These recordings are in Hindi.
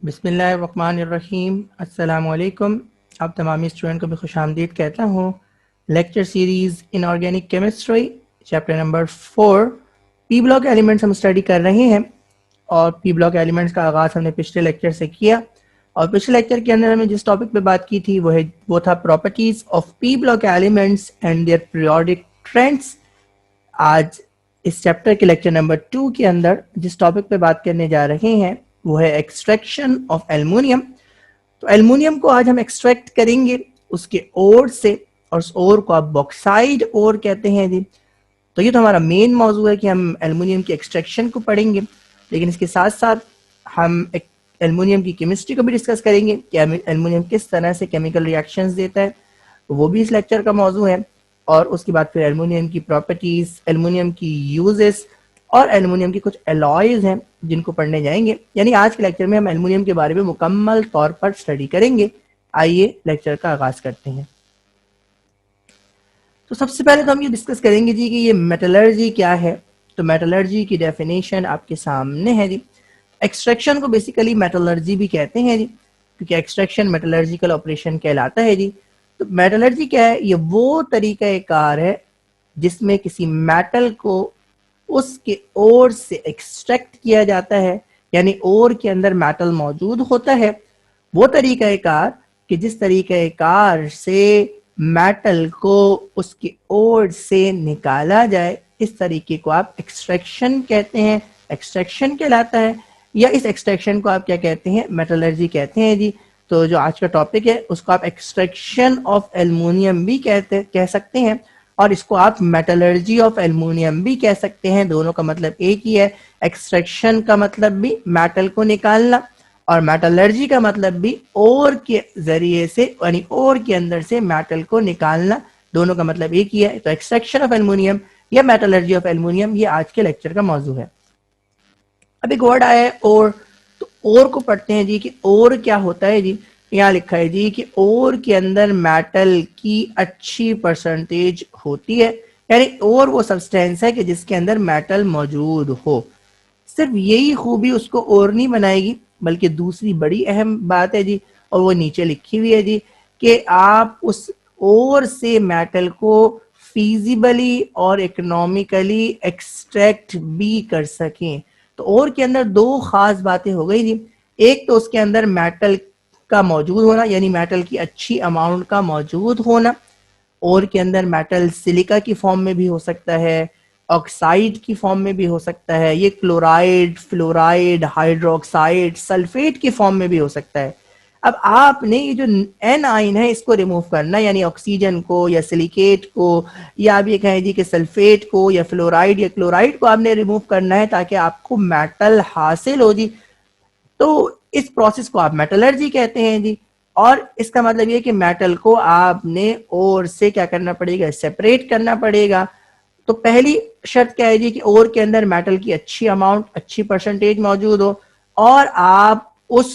बिस्मिल्लाहिर्रहमानिर्रहीम। अस्सलामुअलैकुम। आप तमामी स्टूडेंट को भी खुशामदीद कहता हूँ। Lecture series inorganic chemistry chapter number 4 P block elements हम स्टडी कर रहे हैं और पी ब्लॉक एलिमेंट्स का आगाज़ हमने पिछले लेक्चर से किया और पिछले लेक्चर के अंदर हमने जिस टॉपिक पे बात की थी वो था properties of P block elements and their periodic trends. आज इस चैप्टर के लेक्चर नंबर 2 के अंदर जिस टॉपिक पे बात करने जा रहे हैं वो है एक्सट्रैक्शन ऑफ एल्युमिनियम। तो एल्युमिनियम को आज हम एक्सट्रैक्ट करेंगे उसके ओर से और उस ओर को आप बॉक्साइड ओर कहते हैं जी। तो ये तो हमारा मेन मौजू है कि हम एल्युमिनियम की एक्सट्रैक्शन को पढ़ेंगे, लेकिन इसके साथ साथ हम एल्युमिनियम की केमिस्ट्री को भी डिस्कस करेंगे कि एल्युमिनियम किस तरह से केमिकल रिएक्शंस देता है, वो भी इस लेक्चर का मौजू है। और उसके बाद फिर एल्युमिनियम की प्रॉपर्टीज, एल्युमिनियम की यूजेस और एल्युमिनियम की कुछ एलॉयज हैं जिनको पढ़ने जाएंगे। यानी आज के लेक्चर में हम एल्युमिनियम के बारे में मुकम्मल तौर पर स्टडी करेंगे। आइए लेक्चर का आगाज करते हैं। तो सबसे पहले तो हम ये डिस्कस करेंगे जी कि ये मेटलर्जी क्या है। तो मेटलर्जी की डेफिनेशन आपके सामने है जी। एक्सट्रैक्शन को बेसिकली मेटलर्जी भी कहते हैं जी, क्योंकि एक्सट्रैक्शन मेटलर्जिकल ऑपरेशन कहलाता है जी। तो मेटलर्जी क्या है? ये वो तरीका कार है जिसमें किसी मेटल को उसके ओर से एक्सट्रैक्ट किया जाता है, यानी ओर के अंदर मेटल मौजूद होता है। वो तरीका कार कि जिस तरीका कार से मेटल को उसके ओर से निकाला जाए, इस तरीके को आप एक्सट्रैक्शन कहते हैं, एक्सट्रैक्शन कहलाता है। या इस एक्सट्रैक्शन को आप क्या कहते हैं? मेटलर्जी कहते हैं जी। तो जो आज का टॉपिक है उसको आप एक्सट्रैक्शन ऑफ एल्युमिनियम भी कह सकते हैं और इसको आप मेटलर्जी ऑफ एल्युमिनियम भी कह सकते हैं। दोनों का मतलब एक ही है। एक्सट्रैक्शन का मतलब भी मेटल को निकालना और मेटलर्जी का मतलब भी ओर के जरिए से, यानी ओर के अंदर से मेटल को निकालना। दोनों का मतलब एक ही है। तो एक्सट्रैक्शन ऑफ एल्युमिनियम या मेटलर्जी ऑफ एल्युमिनियम ये आज के लेक्चर का मौजू है। अब एक वर्ड आया है ओर। तो ओर को पढ़ते हैं जी कि ओर क्या होता है जी। यहाँ लिखा है जी कि ओर के अंदर मेटल की अच्छी परसेंटेज होती है, यानी ओर वो सब्सटेंस है कि जिसके अंदर मेटल मौजूद हो। सिर्फ यही खूबी उसको ओर नहीं बनाएगी, बल्कि दूसरी बड़ी अहम बात है जी, और वो नीचे लिखी हुई है जी कि आप उस ओर से मेटल को फीजिबली और इकोनॉमिकली एक्सट्रैक्ट भी कर सकें। तो ओर के अंदर दो खास बातें हो गई जी। एक तो उसके अंदर मेटल का मौजूद होना, यानी मेटल की अच्छी अमाउंट का मौजूद होना। ओर के अंदर मेटल सिलिका की फॉर्म में भी हो सकता है, ऑक्साइड की फॉर्म में भी हो सकता है, ये क्लोराइड, फ्लोराइड, हाइड्रोक्साइड, सल्फेट की फॉर्म में भी हो सकता है। अब आपने ये जो एन आइन है इसको रिमूव करना, यानी ऑक्सीजन को या सिलिकेट को, या आप ये कहें जी कि सल्फेट को या फ्लोराइड या क्लोराइड को आपने रिमूव करना है ताकि आपको मेटल हासिल हो जी। तो इस प्रोसेस को आप मेटलर्जी कहते हैं जी। और इसका मतलब ये कि मेटल को आपने ओर से क्या करना पड़ेगा? सेपरेट करना पड़ेगा। तो पहली शर्त क्या है जी कि ओर के अंदर मेटल की अच्छी अमाउंट, अच्छी परसेंटेज मौजूद हो और आप उस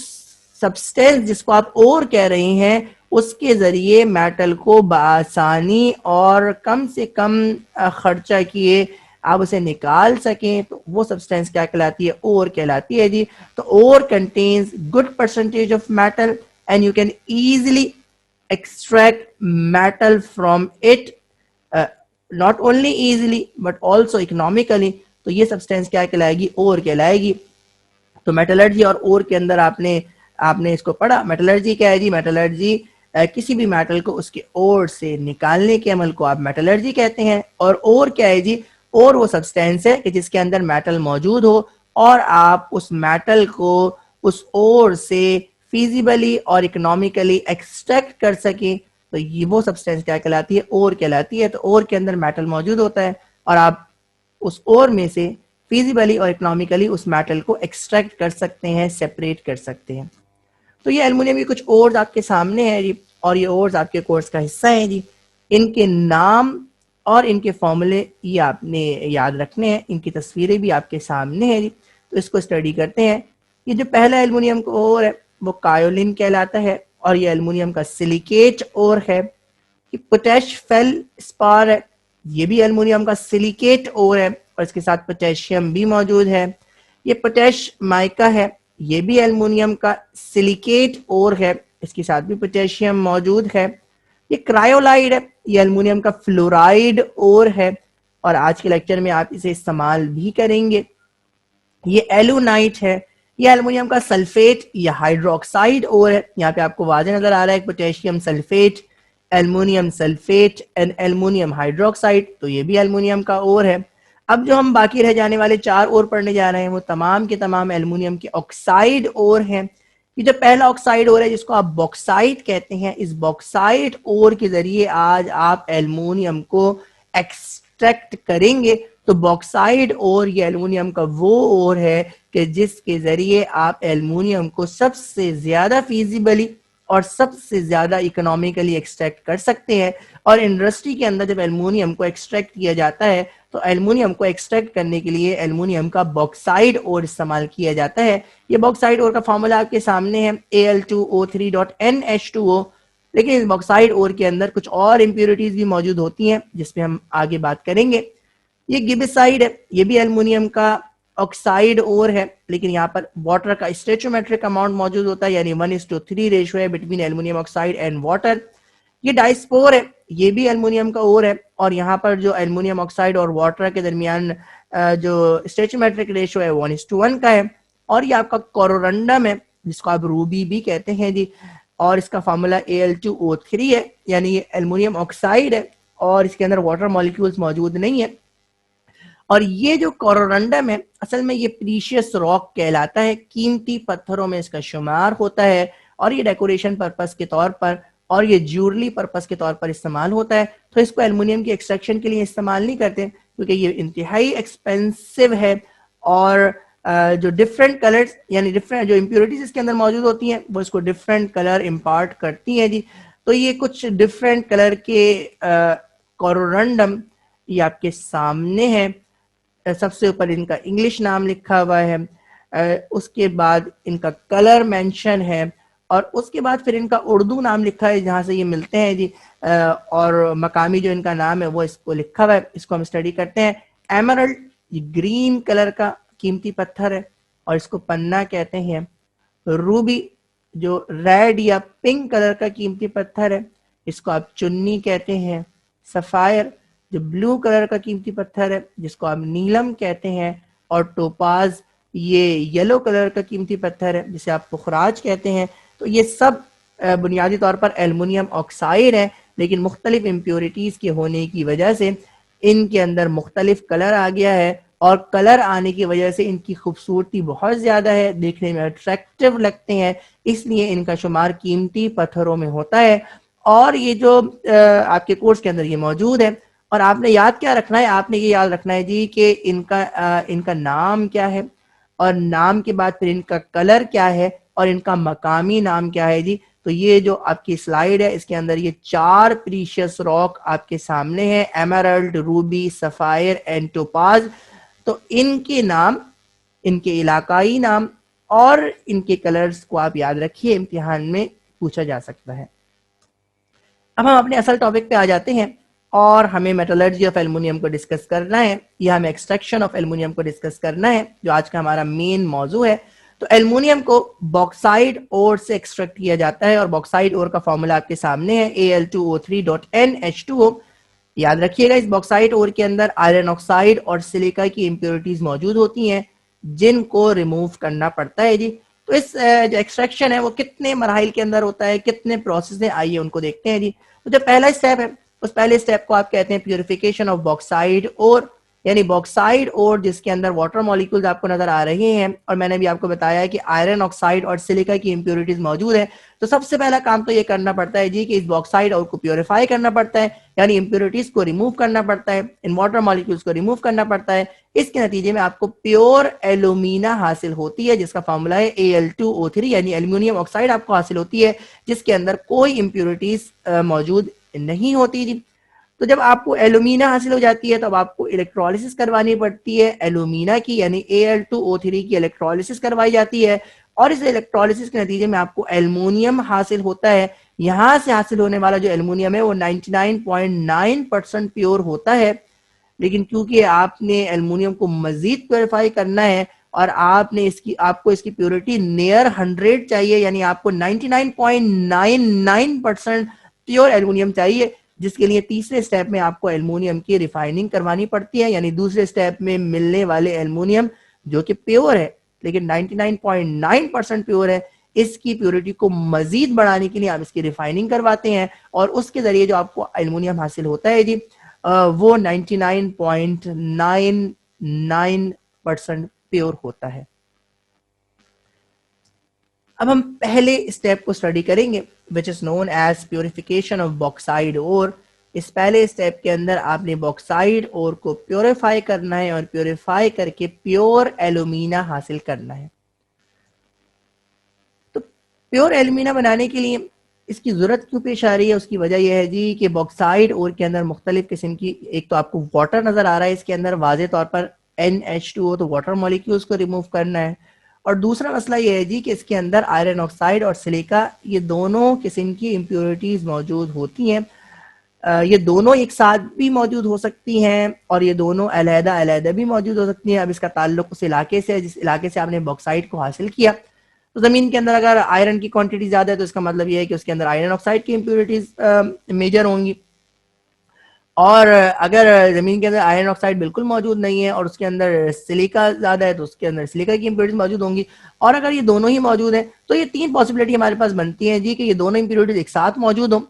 सब्सटेंस जिसको आप ओर कह रहे हैं उसके जरिए मेटल को बआसानी और कम से कम खर्चा किए आप उसे निकाल सकें। तो वो सब्सटेंस क्या कहलाती है? ओर कहलाती है जी। तो ore contains good percentage of metal and you can easily extract metal from it, not only easily but also economically. तो ये सब्सटेंस क्या कहलाएगी? ओर कहलाएगी। तो मेटलर्जी और ओर के अंदर आपने आपने इसको पढ़ा। मेटलर्जी क्या है जी? मेटलर्जी किसी भी मेटल को उसके ओर से निकालने के अमल को आप मेटलर्जी कहते हैं। और ओर क्या है जी? ओर वो सब्सटेंस है कि जिसके अंदर मेटल मौजूद हो और आप उस मेटल को उस ओर से फिजिबली और इकोनॉमिकली एक्सट्रैक्ट कर सकें। तो ये वो सब्सटेंस क्या कहलाती है? ओर कहलाती है। तो ओर के अंदर मेटल मौजूद होता है और आप उस ओर में से फिजिबली और इकोनॉमिकली उस मेटल को एक्सट्रैक्ट कर सकते हैं, सेपरेट कर सकते हैं। तो ये एल्युमिनियम की कुछ ओर्स आपके सामने है जी, और ये ओर्स आपके कोर्स का हिस्सा है जी। इनके नाम और इनके फॉर्मूले ये आपने याद रखने हैं। इनकी तस्वीरें भी आपके सामने है जी। तो इसको स्टडी करते हैं। ये जो पहला एल्युमिनियम का ओर है वो कायोलिन कहलाता है और ये एल्युमिनियम का सिलिकेट ओर है। पोटेश फेल स्पार है, ये भी एल्युमिनियम का सिलिकेट ओर है और इसके साथ पोटेशियम भी मौजूद है। ये पोटेश माइका है, ये भी एल्युमिनियम का सिलिकेट ओर है, इसके साथ भी पोटेशियम मौजूद है। ये क्रायोलाइड है, ये एल्युमिनियम का फ्लोराइड ओर है और आज के लेक्चर में आप इसे इस्तेमाल भी करेंगे। ये एलुनाइट है, ये एल्युमिनियम का सल्फेट या हाइड्रोक्साइड ओर है। यहाँ पे आपको वाज़ेह नजर आ रहा है potassium sulphate, aluminium sulphate and aluminium hydroxide, तो ये भी एल्युमिनियम का ओर है। अब जो हम बाकी रह जाने वाले 4 ओर पढ़ने जा रहे हैं वो तमाम के तमाम एल्युमिनियम के ऑक्साइड ओर हैं। ये जो पहला ऑक्साइड ओर है जिसको आप बॉक्साइट कहते हैं, इस बॉक्साइट ओर के जरिए आज आप एल्युमिनियम को एक्सट्रैक्ट करेंगे। तो बॉक्साइड ओर ये एल्युमिनियम का वो ओर है कि जिसके जरिए आप एल्युमिनियम को सबसे ज्यादा फीजिबली और सबसे ज्यादा इकोनॉमिकली एक्सट्रैक्ट कर सकते हैं। और इंडस्ट्री के अंदर जब एल्युमिनियम को एक्सट्रैक्ट किया जाता है तो एल्युमिनियम को एक्सट्रैक्ट करने के लिए एल्युमिनियम का बॉक्साइड ओर इस्तेमाल किया जाता है। ये बॉक्साइड ओर का फॉर्मूला आपके सामने है Al2O3.NH2O। लेकिन इस बॉक्साइड ओर के अंदर कुछ और इंप्योरिटीज भी मौजूद होती हैं जिसपे हम आगे बात करेंगे। ये गिब्साइड है, ये भी एल्युमिनियम का ऑक्साइड ओर है, लेकिन यहाँ पर वाटर का स्टोइचोमेट्रिक अमाउंट मौजूद होता है, यानी 1:3 रेशियो है between aluminium oxide and water. ये डाइस्पोर है, ये भी एल्युमिनियम का ओर है और यहाँ पर जो एल्युमिनियम ऑक्साइड और वाटर के दरमियान जो स्टोइचोमेट्रिक रेशियो है 1:1 का है। और ये आपका कोरोरंडम है जिसको आप रूबी भी कहते हैं जी, और इसका फार्मूला Al2O3 है, यानी ये एल्युमिनियम ऑक्साइड है और इसके अंदर वाटर मॉलिक्यूल्स मौजूद नहीं है। और ये जो कोरोरंडम है असल में ये प्रीशियस रॉक कहलाता है, कीमती पत्थरों में इसका शुमार होता है और ये डेकोरेशन पर्पस के तौर पर और ये ज्वेलरी पर्पस के तौर पर इस्तेमाल होता है। तो इसको एल्युमिनियम की एक्सट्रैक्शन के लिए इस्तेमाल नहीं करते क्योंकि ये इंतहाई एक्सपेंसिव है और जो डिफरेंट कलर्स यानी डिफरेंट जो इम्प्योरिटीज इसके अंदर मौजूद होती हैं वो इसको डिफरेंट कलर इम्पार्ट करती हैं जी। तो ये कुछ डिफरेंट कलर के कोरोरंडम ये आपके सामने है। सबसे ऊपर इनका इंग्लिश नाम लिखा हुआ है, उसके बाद इनका कलर मेंशन है और उसके बाद फिर इनका उर्दू नाम लिखा है जहाँ से ये मिलते हैं जी, और मकामी जो इनका नाम है वो इसको लिखा हुआ है। इसको हम स्टडी करते हैं। एमरल्ड ये ग्रीन कलर का कीमती पत्थर है और इसको पन्ना कहते हैं। रूबी जो रेड या पिंक कलर का कीमती पत्थर है इसको आप चुन्नी कहते हैं। सफायर जो ब्लू कलर का कीमती पत्थर है जिसको आप नीलम कहते हैं। और टोपाज ये येलो कलर का कीमती पत्थर है जिसे आप पुखराज कहते हैं। तो ये सब बुनियादी तौर पर एल्युमिनियम ऑक्साइड है, लेकिन मुख्तलिफ इम्प्योरिटीज के होने की वजह से इनके अंदर मुख्तलिफ कलर आ गया है और कलर आने की वजह से इनकी खूबसूरती बहुत ज्यादा है, देखने में अट्रैक्टिव लगते हैं, इसलिए इनका शुमार कीमती पत्थरों में होता है। और ये जो आपके कोर्स के अंदर ये मौजूद है और आपने याद क्या रखना है, आपने ये याद रखना है जी कि इनका नाम क्या है और नाम के बाद फिर इनका कलर क्या है और इनका मकामी नाम क्या है जी। तो ये जो आपकी स्लाइड है इसके अंदर ये 4 प्रीशियस रॉक आपके सामने है, emerald, Ruby, sapphire and topaz. तो इनके नाम, इनके इलाकाई नाम और इनके कलर्स को आप याद रखिए, इम्तिहान में पूछा जा सकता है। अब हम अपने असल टॉपिक पे आ जाते हैं और हमें मेटलर्जी ऑफ एल्युमिनियम को डिस्कस करना है या हमें एक्सट्रैक्शन ऑफ एल्युमिनियम को डिस्कस करना है जो आज का हमारा मेन मौजू है। तो एल्युमिनियम को बॉक्साइड ओर से एक्सट्रैक्ट किया जाता है और बॉक्साइड ओर का फॉर्मूला आपके सामने है Al2O3.NH2O। याद रखिएगा इस बॉक्साइड ओर के अंदर आयरन ऑक्साइड और सिलिका की इंप्योरिटीज मौजूद होती हैं जिनको रिमूव करना पड़ता है जी। तो इस जो एक्सट्रैक्शन है वो कितने मराहिल के अंदर होता है, कितने प्रोसेस है, आइए उनको देखते हैं जी। तो जो पहला स्टेप है उस पहले स्टेप को आप कहते हैं प्यूरिफिकेशन ऑफ बॉक्साइड ओर, यानी बॉक्साइड ओर जिसके अंदर वाटर मॉलिक्यूल्स आपको नजर आ रहे हैं और मैंने भी आपको बताया है कि आयरन ऑक्साइड और सिलिका की इंप्योरिटीज मौजूद है। तो सबसे पहला काम तो ये करना पड़ता है जी कि इस बॉक्साइड ओर को प्योरीफाई करना पड़ता है, यानी इंप्योरिटीज को रिमूव करना पड़ता है, इन वाटर मॉलिक्यूल्स को रिमूव करना पड़ता है। इसके नतीजे में आपको प्योर एल्यूमिना हासिल होती है जिसका फॉर्मूला है Al2O3, यानी एल्यूमिनियम ऑक्साइड आपको हासिल होती है जिसके अंदर कोई इंप्योरिटीज मौजूद नहीं होती जी। तो जब आपको एल्यूमिना हासिल हो जाती है तब आपको इलेक्ट्रोलिसिस करवानी पड़ती है एल्यूमिना की, यानी Al2O3 की इलेक्ट्रोलिसिस करवाई जाती है और इस इलेक्ट्रोलिसिस के नतीजे में आपको एल्युमिनियम हासिल होता है। यहां से हासिल होने वाला जो एल्युमिनियम है वो 99.9% प्योर होता है, लेकिन क्योंकि आपने एल्युमिनियम को मजीद प्योरीफाई करना है और आपको इसकी प्योरिटी नियर 100 चाहिए, यानी आपको 99.99% प्योर एल्युमिनियम चाहिए, जिसके लिए तीसरे स्टेप में आपको एल्युमिनियम की रिफाइनिंग करवानी पड़ती है, यानी दूसरे स्टेप में मिलने वाले एल्युमिनियम जो कि प्योर है लेकिन 99.9% प्योर है, इसकी प्योरिटी को मजीद बढ़ाने के लिए आप इसकी रिफाइनिंग करवाते हैं और उसके जरिए जो आपको एल्युमिनियम हासिल होता है जी वो 99.99% प्योर होता है। अब हम पहले स्टेप को स्टडी करेंगे which is known as purification of bauxite ore. इस पहले स्टेप के अंदर आपने बॉक्साइड ओर को प्योरीफाई करना है और प्योरीफाई करके प्योर एल्यूमिना हासिल करना है। तो प्योर एल्यूमिना बनाने के लिए इसकी जरूरत क्यों पेश आ रही है, उसकी वजह यह है जी कि बॉक्साइड ओर के अंदर मुख्तलिफ किस्म की, एक तो आपको वाटर नजर आ रहा है इसके अंदर वाजे तौर पर NH2O, तो वाटर मॉलिक्यूल्स को रिमूव करना है, और दूसरा मसला ये है जी कि इसके अंदर आयरन ऑक्साइड और सिलिका ये दोनों किस्म की इम्प्योरिटीज मौजूद होती हैं। ये दोनों एक साथ भी मौजूद हो सकती हैं और ये दोनों अलहदा अलहदा भी मौजूद हो सकती हैं। अब इसका ताल्लुक उस इलाके से, जिस इलाके से आपने बॉक्साइड को हासिल किया, तो जमीन के अंदर अगर आयरन की क्वांटिटी ज्यादा है तो इसका मतलब ये है कि उसके अंदर आयरन ऑक्साइड की इम्प्योरिटीज मेजर होंगी, और अगर जमीन के अंदर आयरन ऑक्साइड बिल्कुल मौजूद नहीं है और उसके अंदर सिलिका ज्यादा है तो उसके अंदर सिलिका की इम्प्योरिटीज मौजूद होंगी। और अगर ये दोनों ही मौजूद है तो ये तीन पॉसिबिलिटी हमारे पास बनती है जी कि ये दोनों इम्प्योरिटीज एक साथ मौजूद हो।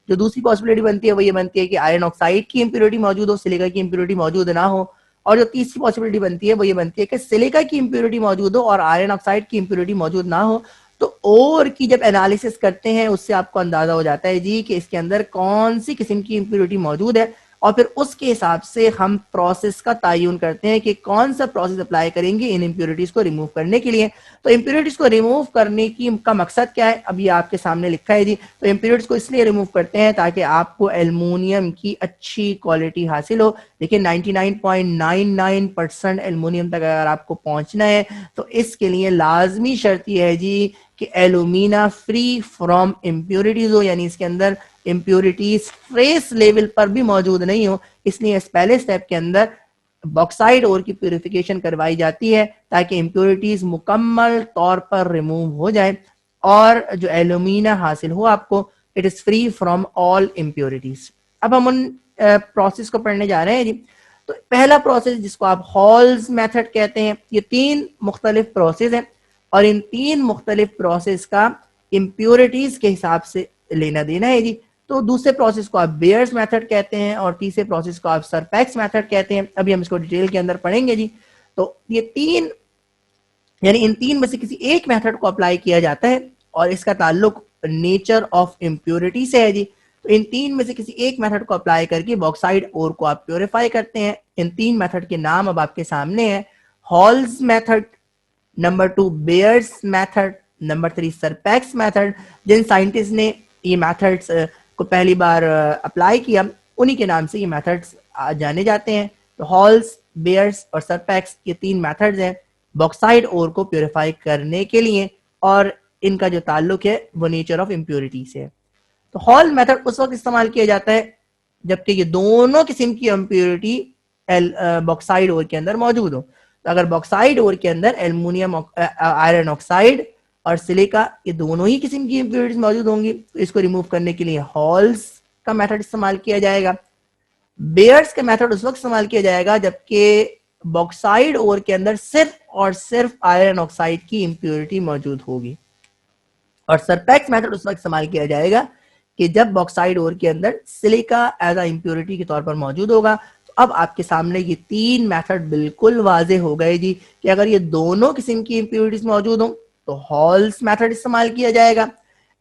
जो दूसरी पॉसिबिलिटी बनती है वो ये बनती है कि आयरन ऑक्साइड की इम्प्योरिटी मौजूद हो, सिलिका की इम्प्योरिटी मौजूद ना हो। और जो तीसरी पॉसिबिलिटी बनती है वो ये बनती है कि सिलिका की इम्प्योरिटी मौजूद हो और आयरन ऑक्साइड की इम्प्योरिटी मौजूद ना हो। तो और की जब एनालिसिस करते हैं उससे आपको अंदाजा हो जाता है जी कि इसके अंदर कौन सी किस्म की इम्प्योरिटी मौजूद है, और फिर उसके हिसाब से हम प्रोसेस का तयन करते हैं कि कौन सा प्रोसेस अप्लाई करेंगे इन इम्प्योरिटीज को रिमूव करने के लिए। तो इम्प्योरिटीज को रिमूव करने की का मकसद क्या है, अभी आपके सामने लिखा है जी। तो इम्प्योरिटीज को इसलिए रिमूव करते हैं ताकि आपको एल्युमिनियम की अच्छी क्वालिटी हासिल हो। लेकिन 99.99% एल्युमिनियम तक अगर आपको पहुंचना है तो इसके लिए लाजमी शर्त यह है जी कि एल्यूमिना फ्री फ्रॉम इम्प्योरिटीज हो, यानी इसके अंदर इम्प्योरिटीज ट्रेस लेवल पर भी मौजूद नहीं हो। इसलिए इस पहले स्टेप के अंदर बॉक्साइड ओर की प्यूरिफिकेशन करवाई जाती है ताकि इम्प्योरिटीज मुकम्मल तौर पर रिमूव हो जाए और जो एल्यूमिना हासिल हो आपको it is free from all impurities. अब हम उन प्रोसेस को पढ़ने जा रहे हैं जी। तो पहला प्रोसेस जिसको आप हॉल्स मेथड कहते हैं, ये तीन मुख्तलिफ प्रोसेस है और इन तीन मुख्तलिफ प्रोसेस का इम्प्योरिटीज के हिसाब से लेना देना है जी। तो दूसरे प्रोसेस को आप बेयर्स मेथड कहते हैं और तीसरे प्रोसेस को आप सरपैक्स मेथड कहते हैं। अभी हम इसको डिटेल के अंदर पढ़ेंगे जी। तो ये तीन, यानी इन तीन में से किसी एक मेथड को अप्लाई किया जाता है और इसका ताल्लुक नेचर ऑफ इम्प्योरिटी से है जी। तो इन तीन में से किसी एक मेथड को अप्लाई करके बॉक्साइड ओर को आप प्योरीफाई करते हैं। इन तीन मेथड के नाम अब आपके सामने है, Hall's method, number 2 Bayer's method, number 3 Serpeck's method. जिन साइंटिस्ट ने ये मेथड्स को पहली बार अप्लाई किया उन्हीं के नाम से ये मेथड्स जाने जाते हैं। तो हॉल्स, बेयर्स और सरपैक्स ये तीन मेथड्स हैं बॉक्साइड ओर को प्योरीफाई करने के लिए और इनका जो ताल्लुक है वो नेचर ऑफ इम्प्योरिटी से है। तो हॉल मेथड उस वक्त इस्तेमाल किया जाता है जबकि ये दोनों किस्म की इम्प्योरिटी बॉक्साइड ओर के अंदर मौजूद हो। तो अगर बॉक्साइड ओर के अंदर एल्युमिनियम, आयरन ऑक्साइड और सिलिका ये दोनों ही किस्म की इम्प्योरिटीज मौजूद होंगी तो इसको रिमूव करने के लिए हॉल्स का मेथड इस्तेमाल किया जाएगा। बेयर्स का मेथड उस वक्त इस्तेमाल किया जाएगा जबकि बॉक्साइड ओर के अंदर सिर्फ और सिर्फ आयरन ऑक्साइड की इम्प्योरिटी मौजूद होगी। और सरपैक्स मेथड उस वक्त इस्तेमाल किया जाएगा कि जब बॉक्साइड ओर के अंदर सिलिका एज अ इम्प्योरिटी के तौर पर मौजूद होगा। तो अब आपके सामने ये तीन मेथड बिल्कुल वाजे हो गए जी कि अगर ये दोनों किस्म की इम्प्योरिटीज मौजूद हो तो हॉल्स मेथड इस्तेमाल किया जाएगा,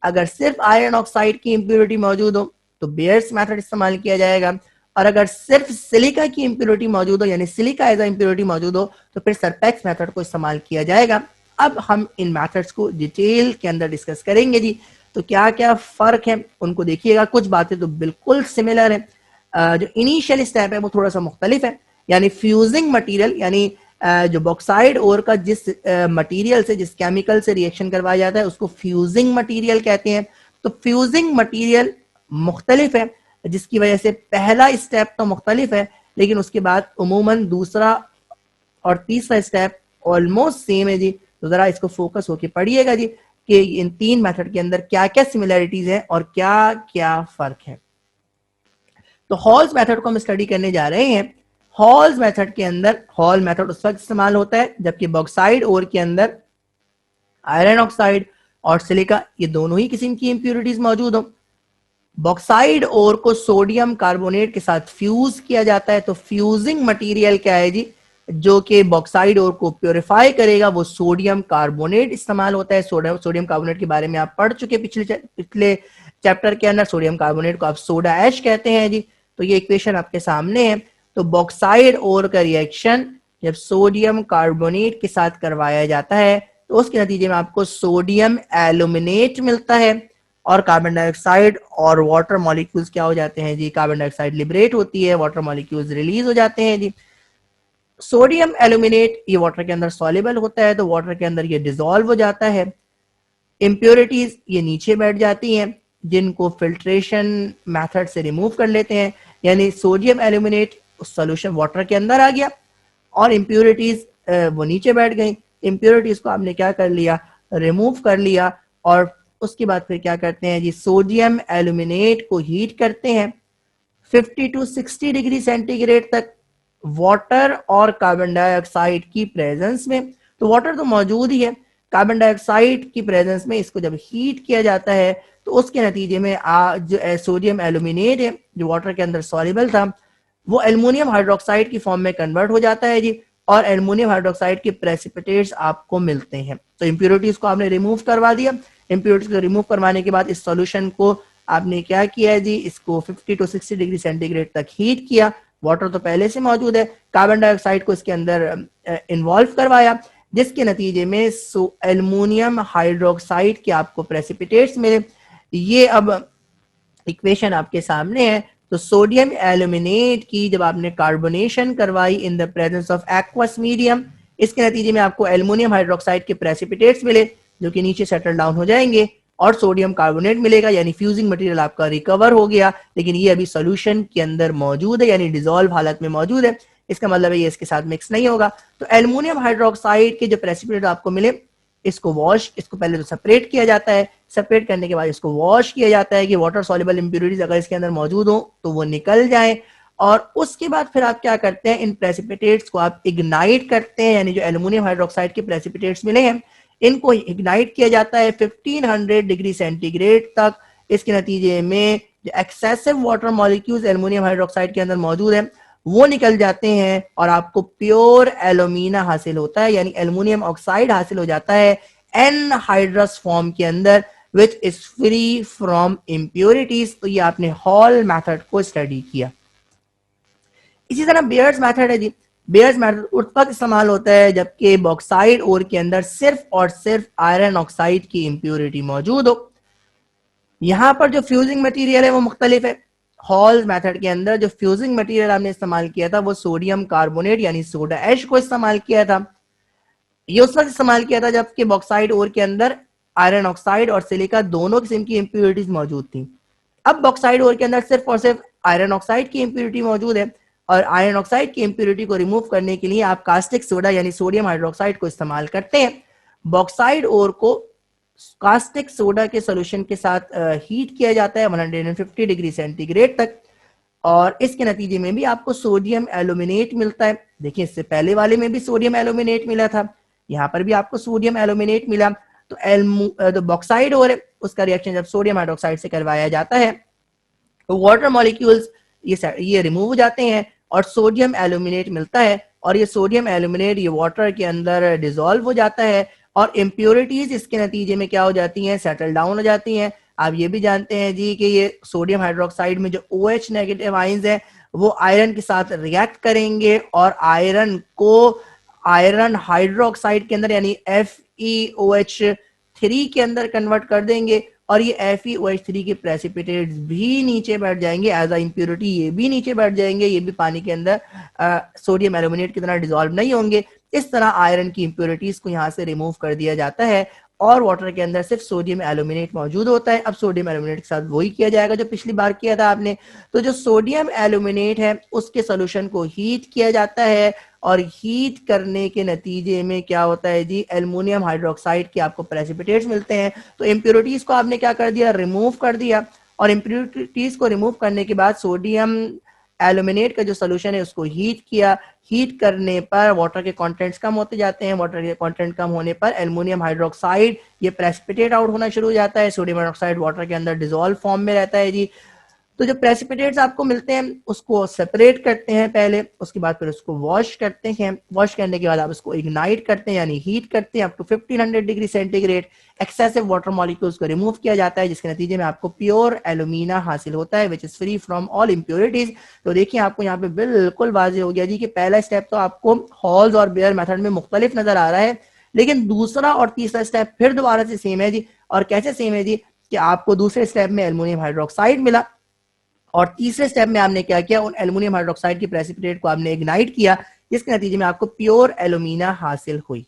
अगर सिर्फ आयरन ऑक्साइड की इम्प्योरिटी मौजूद हो तो बेयर्स मेथड इस्तेमाल किया जाएगा, और अगर सिर्फ सिलिका की इम्प्योरिटी मौजूद हो यानी सिलिका एज अ इम्प्योरिटी मौजूद हो तो फिर सरपैक्स मेथड को इस्तेमाल किया जाएगा। अब हम इन मेथड्स को डिटेल के अंदर डिस्कस करेंगे जी। तो क्या क्या फर्क है उनको देखिएगा। कुछ बातें तो बिल्कुल सिमिलर है, जो इनिशियल स्टेप है वो थोड़ा सा मुख्तलिफ है। यानी फ्यूजिंग मटेरियल, यानी जो बॉक्साइड ओर का जिस मटेरियल से, जिस केमिकल से रिएक्शन करवाया जाता है उसको फ्यूजिंग मटेरियल कहते हैं। तो फ्यूजिंग मटेरियल मुख्तलिफ है जिसकी वजह से पहला स्टेप तो मुख्तलिफ है लेकिन उसके बाद उमूमन दूसरा और तीसरा स्टेप ऑलमोस्ट सेम है जी। तो जरा इसको फोकस होके पढ़िएगा जी कि इन तीन मेथड के अंदर क्या क्या सिमिलरिटीज है और क्या क्या फर्क है। तो हॉल्स मेथड को हम स्टडी करने जा रहे हैं। हॉल्स मेथड के अंदर हॉल मेथड उस वक्त इस्तेमाल होता है जबकि बॉक्साइड ओर के अंदर आयरन ऑक्साइड और सिलिका ये दोनों ही किस्म की इंप्योरिटीज मौजूद हो। बॉक्साइड ओर को सोडियम कार्बोनेट के साथ फ्यूज किया जाता है। तो फ्यूजिंग मटेरियल क्या है जी, जो कि बॉक्साइड ओर को प्योरीफाई करेगा, वो सोडियम कार्बोनेट इस्तेमाल होता है। सोडियम कार्बोनेट के बारे में आप पढ़ चुके पिछले चैप्टर के अंदर। सोडियम कार्बोनेट को आप सोडा ऐश कहते हैं जी। तो ये इक्वेशन आपके सामने है। तो बॉक्साइड ओर का रिएक्शन जब सोडियम कार्बोनेट के साथ करवाया जाता है तो उसके नतीजे में आपको सोडियम एल्यूमिनेट मिलता है और कार्बन डाइऑक्साइड और वाटर मॉलिक्यूल्स क्या हो जाते हैं जी, कार्बन डाइऑक्साइड लिबरेट होती है, वाटर मॉलिक्यूल्स रिलीज हो जाते हैं जी। सोडियम एल्यूमिनेट ये वाटर के अंदर सॉल्युबल होता है तो वाटर के अंदर ये डिसॉल्व हो जाता है। इम्प्योरिटीज ये नीचे बैठ जाती हैं जिनको फिल्ट्रेशन मेथड से रिमूव कर लेते हैं, यानी सोडियम एल्यूमिनेट उस सॉल्यूशन वाटर के अंदर आ गया और इम्प्योरिटीज वो नीचे बैठ गई। इम्प्योरिटीज को आपने क्या कर लिया, रिमूव कर लिया और उसके बाद फिर क्या करते हैं जी, सोडियम एल्यूमिनेट को हीट करते हैं 50 टू 60 डिग्री सेंटीग्रेड तक वाटर और कार्बन डाइऑक्साइड की प्रेजेंस में। तो वाटर तो मौजूद ही है, कार्बन डाइऑक्साइड की प्रेजेंस में इसको जब हीट किया जाता है तो उसके नतीजे में जो सोडियम एल्यूमिनेट है जो वाटर के अंदर सॉल्युबल था वो एल्युमिनियम हाइड्रोक्साइड की फॉर्म में कन्वर्ट हो जाता है जी और एल्युमिनियम हाइड्रोक्साइड के प्रेसिपिटेट्स आपको मिलते हैं। तो इंप्योरिटीज को आपने रिमूव करवा दिया। इंप्योरिटीज को रिमूव करवाने के बाद इस सॉल्यूशन को आपने क्या किया है जी, इसको 50 टू 60 डिग्री सेंटीग्रेड तक हीट किया। वाटर तो पहले से मौजूद है, कार्बन डाइऑक्साइड को इसके अंदर इन्वॉल्व करवाया जिसके नतीजे में एल्युमिनियम हाइड्रोक्साइड के आपको प्रेसिपिटेट्स मिले। ये अब इक्वेशन आपके सामने है। तो सोडियम एल्यूमिनेट की जब आपने कार्बोनेशन करवाई in the presence of aqueous medium, इसके नतीजे में आपको एल्युमिनियम हाइड्रोक्साइड के प्रेसिपिटेट्स मिले जो कि नीचे सेटल डाउन हो जाएंगे और सोडियम कार्बोनेट मिलेगा, यानी फ्यूजिंग मटेरियल आपका रिकवर हो गया। लेकिन ये अभी सोल्यूशन के अंदर मौजूद है, यानी डिसॉल्व हालत में मौजूद है। इसका मतलब है ये इसके साथ मिक्स नहीं होगा। तो एल्युमिनियम हाइड्रोक्साइड के जो प्रेसिपिटेट आपको मिले इसको पहले तो सेपरेट किया जाता है। सेपरेट करने के बाद इसको वॉश किया जाता है कि वाटर सॉल्युबल इंप्योरिटीज अगर इसके अंदर मौजूद हो तो वो निकल जाए और उसके बाद फिर आप क्या करते हैं, इन प्रेसिपिटेट्स को आप इग्नाइट करते हैं, यानी जो एल्युमिनियम हाइड्रोक्साइड के प्रेसिपिटेट्स मिले हैं इनको इग्नाइट किया जाता है 1500 डिग्री सेंटीग्रेड तक। इसके नतीजे में जो excessive water molecules aluminium hydroxide के अंदर मौजूद है वो निकल जाते हैं और आपको प्योर एल्यूमिना हासिल होता है, यानी एल्युमिनियम ऑक्साइड हासिल हो जाता है एनहाइड्रस फॉर्म के अंदर which is free from impurities. तो ये आपने हॉल मेथड को स्टडी किया। इसी तरह बेयर्स मेथड है जी। बेयर्स मेथड उस वक्त इस्तेमाल होता है जबकि बॉक्साइड ओर के अंदर सिर्फ और सिर्फ आयरन ऑक्साइड की इंप्योरिटी मौजूद हो। यहां पर जो फ्यूजिंग मटेरियल है वो मुख्तलिफ है। हॉल मेथड के अंदर जो फ्यूजिंग मटेरियल आपने इस्तेमाल किया था वो सोडियम कार्बोनेट यानी सोडा ऐश को इस्तेमाल किया था। ये उस वक्त इस्तेमाल किया था जबकि बॉक्साइड ओर के अंदर आयरन ऑक्साइड और सिलिका दोनों किस्म की इंप्योरिटीज मौजूद थी। अब बॉक्साइड ओर के अंदर सिर्फ और सिर्फ आयरन ऑक्साइड की इंप्योरिटी मौजूद है और आयरन ऑक्साइड की इंप्योरिटी को रिमूव करने के लिए आप कास्टिक सोडा यानी सोडियम हाइड्रोक्साइड को इस्तेमाल करते हैं। बॉक्साइड ओर को कास्टिक सोडा के सॉल्यूशन के साथ हीट किया जाता है 150 डिग्री सेंटीग्रेड तक और इसके नतीजे में भी आपको सोडियम एल्यूमिनेट मिलता है। देखिए इससे पहले वाले में भी सोडियम एल्यूमिनेट मिला था, यहाँ पर भी आपको सोडियम एल्यूमिनेट मिला। तो बॉक्साइड और उसका रिएक्शन जब सोडियम हाइड्रोक्साइड से करवाया जाता है तो वाटर मॉलिक्यूल्स ये रिमूव हो जाते हैं और सोडियम एल्यूमिनेट मिलता है और ये सोडियम एल्यूमिनेट ये वाटर के अंदर डिसॉल्व हो जाता है और इम्प्योरिटीज इसके नतीजे में क्या हो जाती हैं, सेटल डाउन हो जाती हैं। आप ये भी जानते हैं जी कि ये सोडियम हाइड्रोक्साइड में जो OH नेगेटिव आयंस है वो आयरन के साथ रिएक्ट करेंगे और आयरन को आयरन हाइड्रोक्साइड के अंदर यानी FeOH3 के अंदर कन्वर्ट कर देंगे और ये FeOH3 के प्रेसिपिटेट्स भी नीचे बैठ जाएंगे एज अ इम्प्योरिटी, ये भी नीचे बैठ जाएंगे, ये भी पानी के अंदर सोडियम एल्यूमिनेट की तरह डिसॉल्व नहीं होंगे। इस तरह आयरन की इंप्योरिटीज को यहाँ से रिमूव कर दिया जाता है और वाटर के अंदर सिर्फ सोडियम एल्यूमिनेट मौजूद होता है। अब सोडियम एल्यूमिनेट के साथ वही किया जाएगा जो पिछली बार किया था आपने। तो जो सोडियम एल्यूमिनेट है उसके सोल्यूशन को हीट किया जाता है और हीट करने के नतीजे में क्या होता है जी, एल्युमिनियम हाइड्रोक्साइड के आपको प्रेसिपिटेट्स मिलते हैं। तो इम्प्योरिटीज को आपने क्या कर दिया, रिमूव कर दिया, और इम्प्योरिटीज को रिमूव करने के बाद सोडियम एल्यूमिनेट का जो सोल्यूशन है उसको हीट किया। हीट करने पर वाटर के कंटेंट्स कम होते जाते हैं। वाटर के कंटेंट कम होने पर एल्युमिनियम हाइड्रोक्साइड ये प्रेसिपिटेट आउट होना शुरू हो जाता है। सोडियम हाइड्रोक्साइड वाटर के अंदर डिसॉल्व फॉर्म में रहता है जी। तो जो प्रेसिपिटेट्स आपको मिलते हैं उसको सेपरेट करते हैं पहले, उसके बाद फिर उसको वॉश करते हैं। वॉश करने के बाद आप उसको इग्नाइट करते हैं यानी हीट करते हैं up to 1500 degree centigrade. Excessive water molecules को रिमूव किया जाता है जिसके नतीजे में आपको प्योर एल्यूमिना हासिल होता है which is free from all impurities. तो देखिए आपको यहाँ पे बिल्कुल वाजे हो गया जी कि पहला स्टेप तो आपको हॉल्स और बेयर मेथड में मुख्तलिफ नजर आ रहा है, लेकिन दूसरा और तीसरा स्टेप फिर दोबारा से सेम है जी। और कैसे सेम है जी कि आपको दूसरे स्टेप में एल्युमिनियम हाइड्रोक्साइड मिला और तीसरे स्टेप में आपने क्या किया, उन एल्युमिनियम हाइड्रोक्साइड की प्रेसिपिटेट को आपने इग्नाइट किया जिसके नतीजे में आपको प्योर एल्यूमिना हासिल हुई।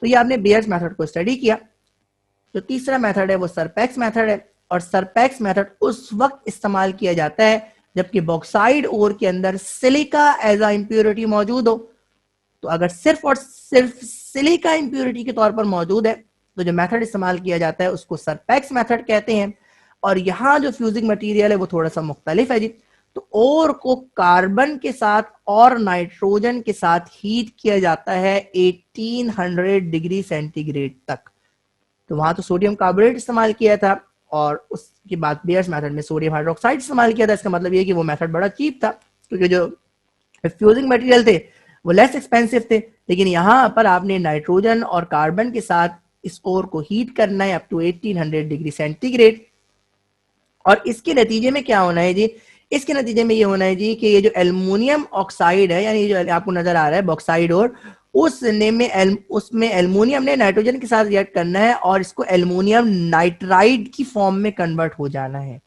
तो ये आपने बेयर्स मेथड को स्टडी किया। जो तीसरा मेथड है वो सरपैक्स मेथड है, और सरपैक्स मेथड उस वक्त इस्तेमाल किया जाता है जबकि बॉक्साइड ओर के अंदर सिलिका एज अ इंप्योरिटी मौजूद हो। तो अगर सिर्फ और सिर्फ सिलिका इंप्योरिटी के तौर पर मौजूद है तो जो मेथड इस्तेमाल किया जाता है उसको सरपैक्स मेथड कहते हैं। और यहाँ जो फ्यूजिंग मटेरियल है वो थोड़ा सा मुख्तलिफ है जी। तो ओर को कार्बन के साथ और नाइट्रोजन के साथ हीट किया जाता है 1800 डिग्री सेंटीग्रेड तक। तो वहां तो सोडियम कार्बोनेट इस्तेमाल किया था और उसके बाद बेयर्स मेथड में सोडियम हाइड्रोक्साइड इस्तेमाल किया था। इसका मतलब ये कि वो मेथड बड़ा चीप था क्योंकि जो फ्यूजिंग मटेरियल थे वो लेस एक्सपेंसिव थे, लेकिन यहाँ पर आपने नाइट्रोजन और कार्बन के साथ इस ओर को हीट करना है अप टू 1800 डिग्री सेंटीग्रेड। और इसके नतीजे में क्या होना है जी, इसके नतीजे में ये होना है जी कि ये जो एल्युमिनियम ऑक्साइड है यानी जो आपको नजर आ रहा है बॉक्साइड और उसमें एल्युमिनियम ने नाइट्रोजन के साथ रिएक्ट करना है और इसको एल्युमिनियम नाइट्राइड की फॉर्म में कन्वर्ट हो जाना है।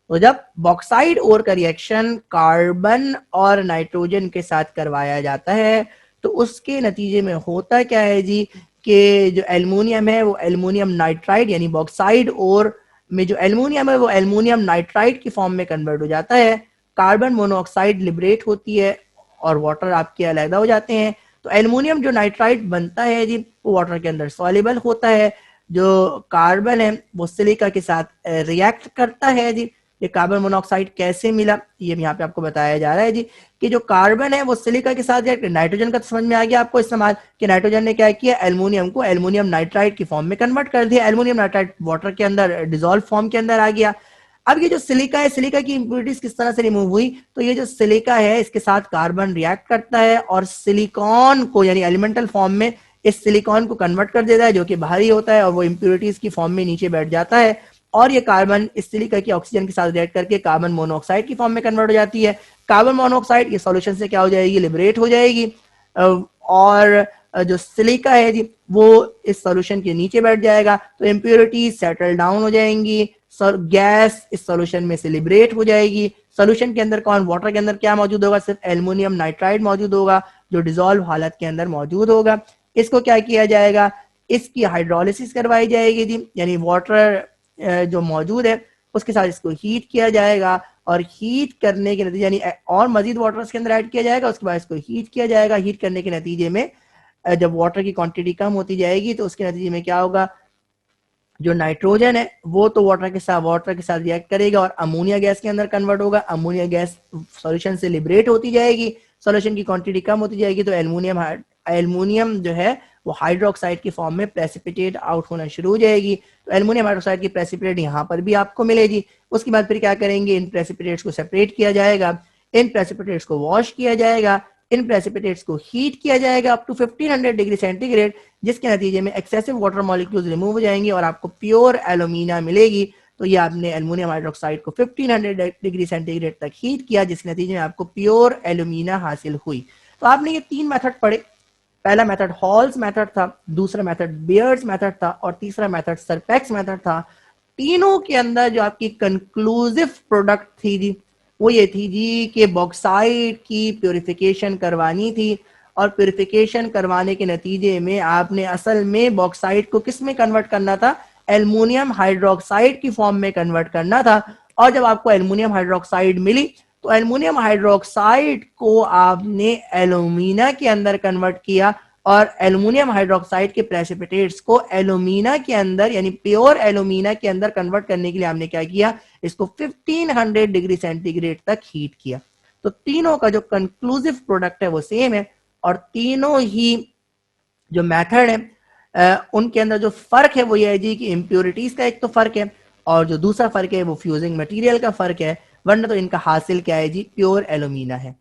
तो जब बॉक्साइड ओर का रिएक्शन कार्बन और नाइट्रोजन के साथ करवाया जाता है तो उसके नतीजे में होता क्या है जी कि जो एल्युमिनियम है वो एल्युमिनियम नाइट्राइड यानी बॉक्साइड ओर में जो एल्युमिनियम है वो एल्युमिनियम नाइट्राइड की फॉर्म में कन्वर्ट हो जाता है। कार्बन मोनोऑक्साइड लिबरेट होती है और वाटर आपके अलग हो जाते हैं। तो एल्युमिनियम जो नाइट्राइड बनता है जी वो वाटर के अंदर सॉल्युबल होता है। जो कार्बन है वो सिलिका के साथ रिएक्ट करता है जी। ये कार्बन मोनोऑक्साइड कैसे मिला ये यहाँ पे आपको बताया जा रहा है जी कि जो कार्बन है वो सिलिका के साथ रिएक्ट, नाइट्रोजन का समझ में आ गया आपको इस्तेमाल कि नाइट्रोजन ने क्या किया, एल्युमिनियम को एल्युमिनियम नाइट्राइड की फॉर्म में कन्वर्ट कर दिया। एल्युमिनियम नाइट्राइड वाटर के अंदर डिसॉल्व फॉर्म के अंदर आ गया। अब ये जो सिलिका है, सिलिका की इंप्योरिटीज किस तरह से रिमूव हुई, तो ये जो सिलिका है इसके साथ कार्बन रिएक्ट करता है और सिलिकॉन को यानी एलिमेंटल फॉर्म में इस सिलिकॉन को कन्वर्ट कर देता है जो कि भारी होता है और वो इंप्योरिटीज की फॉर्म में नीचे बैठ जाता है और ये कार्बन इस सिलिका की ऑक्सीजन के साथ रिएक्ट करके कार्बन मोनोऑक्साइड की फॉर्म में कन्वर्ट हो जाती है। कार्बन मोनोऑक्साइड ये सॉल्यूशन से क्या हो जाएगी, लिबरेट हो जाएगी और जो सिलिका है जी वो इस सॉल्यूशन के नीचे बैठ जाएगा। तो इम्प्योरिटी सेटल डाउन हो जाएंगी, गैस इस सॉल्यूशन में से लिबरेट हो जाएगी। सॉल्यूशन के अंदर कौन, वाटर के अंदर क्या मौजूद होगा, सिर्फ एल्युमिनियम नाइट्राइड मौजूद होगा जो डिसॉल्व हालत के अंदर मौजूद होगा। इसको क्या किया जाएगा, इसकी हाइड्रोलिसिस करवाई जाएगी जी यानी वाटर जो मौजूद है उसके साथ इसको हीट किया जाएगा और हीट करने के नतीजे यानी और मजीद वाटर इसके अंदर ऐड किया जाएगा। उसके बाद इसको हीट किया जाएगा। हीट करने के नतीजे में जब वाटर की क्वांटिटी कम होती जाएगी तो उसके नतीजे में क्या होगा, जो नाइट्रोजन है वो तो वाटर के साथ रिएक्ट करेगा और अमोनिया गैस के अंदर कन्वर्ट होगा। अमोनिया गैस सॉल्यूशन से लिबरेट होती जाएगी, सॉल्यूशन की क्वांटिटी कम होती जाएगी तो एल्युमिनियम जो है वो हाइड्रोक्साइड की फॉर्म में प्रेसिपिटेट आउट होना शुरू हो जाएगी। तो एल्युमिनियम हाइड्रोक्साइड की प्रेसिपिटेट यहाँ पर भी आपको मिलेगी। उसके बाद फिर क्या करेंगे, इन प्रेसिपिटेट्स को सेपरेट किया जाएगा, इन प्रेसिपिटेट्स को वॉश किया जाएगा, इन प्रेसिपिटेट्स को हीट किया जाएगा अप टू 1500 डिग्री सेंटीग्रेड जिसके नतीजे में एक्सेसिव वाटर मॉलिक्यूल्स रिमूव हो जाएंगे और आपको प्योर एल्यूमिना मिलेगी। तो ये आपने एल्युमिनियम हाइड्रोक्साइड को 1500 डिग्री सेंटीग्रेड तक हीट किया जिसके नतीजे में आपको प्योर एल्यूमिना हासिल हुई। तो आपने ये तीन मेथड पढ़े, पहला मेथड हॉल्स मेथड था, दूसरा मेथड बेयर्स मेथड था और तीसरा मेथड सरपैक्स मेथड था। तीनों के अंदर जो आपकी कंक्लूसिव प्रोडक्ट थी जी वो ये थी जी कि बॉक्साइड की प्योरिफिकेशन करवानी थी और प्यूरिफिकेशन करवाने के नतीजे में आपने असल में बॉक्साइट को किस में कन्वर्ट करना था, एल्युमिनियम हाइड्रोक्साइड की फॉर्म में कन्वर्ट करना था। और जब आपको एल्युमिनियम हाइड्रोक्साइड मिली तो एल्युमिनियम हाइड्रोक्साइड को आपने एल्यूमिना के अंदर कन्वर्ट किया और एल्युमिनियम हाइड्रोक्साइड के प्रेसिपिटेट्स को एल्यूमिना के अंदर यानी प्योर एल्यूमिना के अंदर कन्वर्ट करने के लिए हमने क्या किया, इसको 1500 डिग्री सेंटीग्रेड तक हीट किया। तो तीनों का जो कंक्लूसिव प्रोडक्ट है वो सेम है और तीनों ही जो मेथड है उनके अंदर जो फर्क है वो ये है जी कि इम्प्योरिटीज का एक तो फर्क है और जो दूसरा फर्क है वो फ्यूजिंग मटेरियल का फर्क है, वरना तो इनका हासिल क्या है जी, प्योर एल्यूमिना है।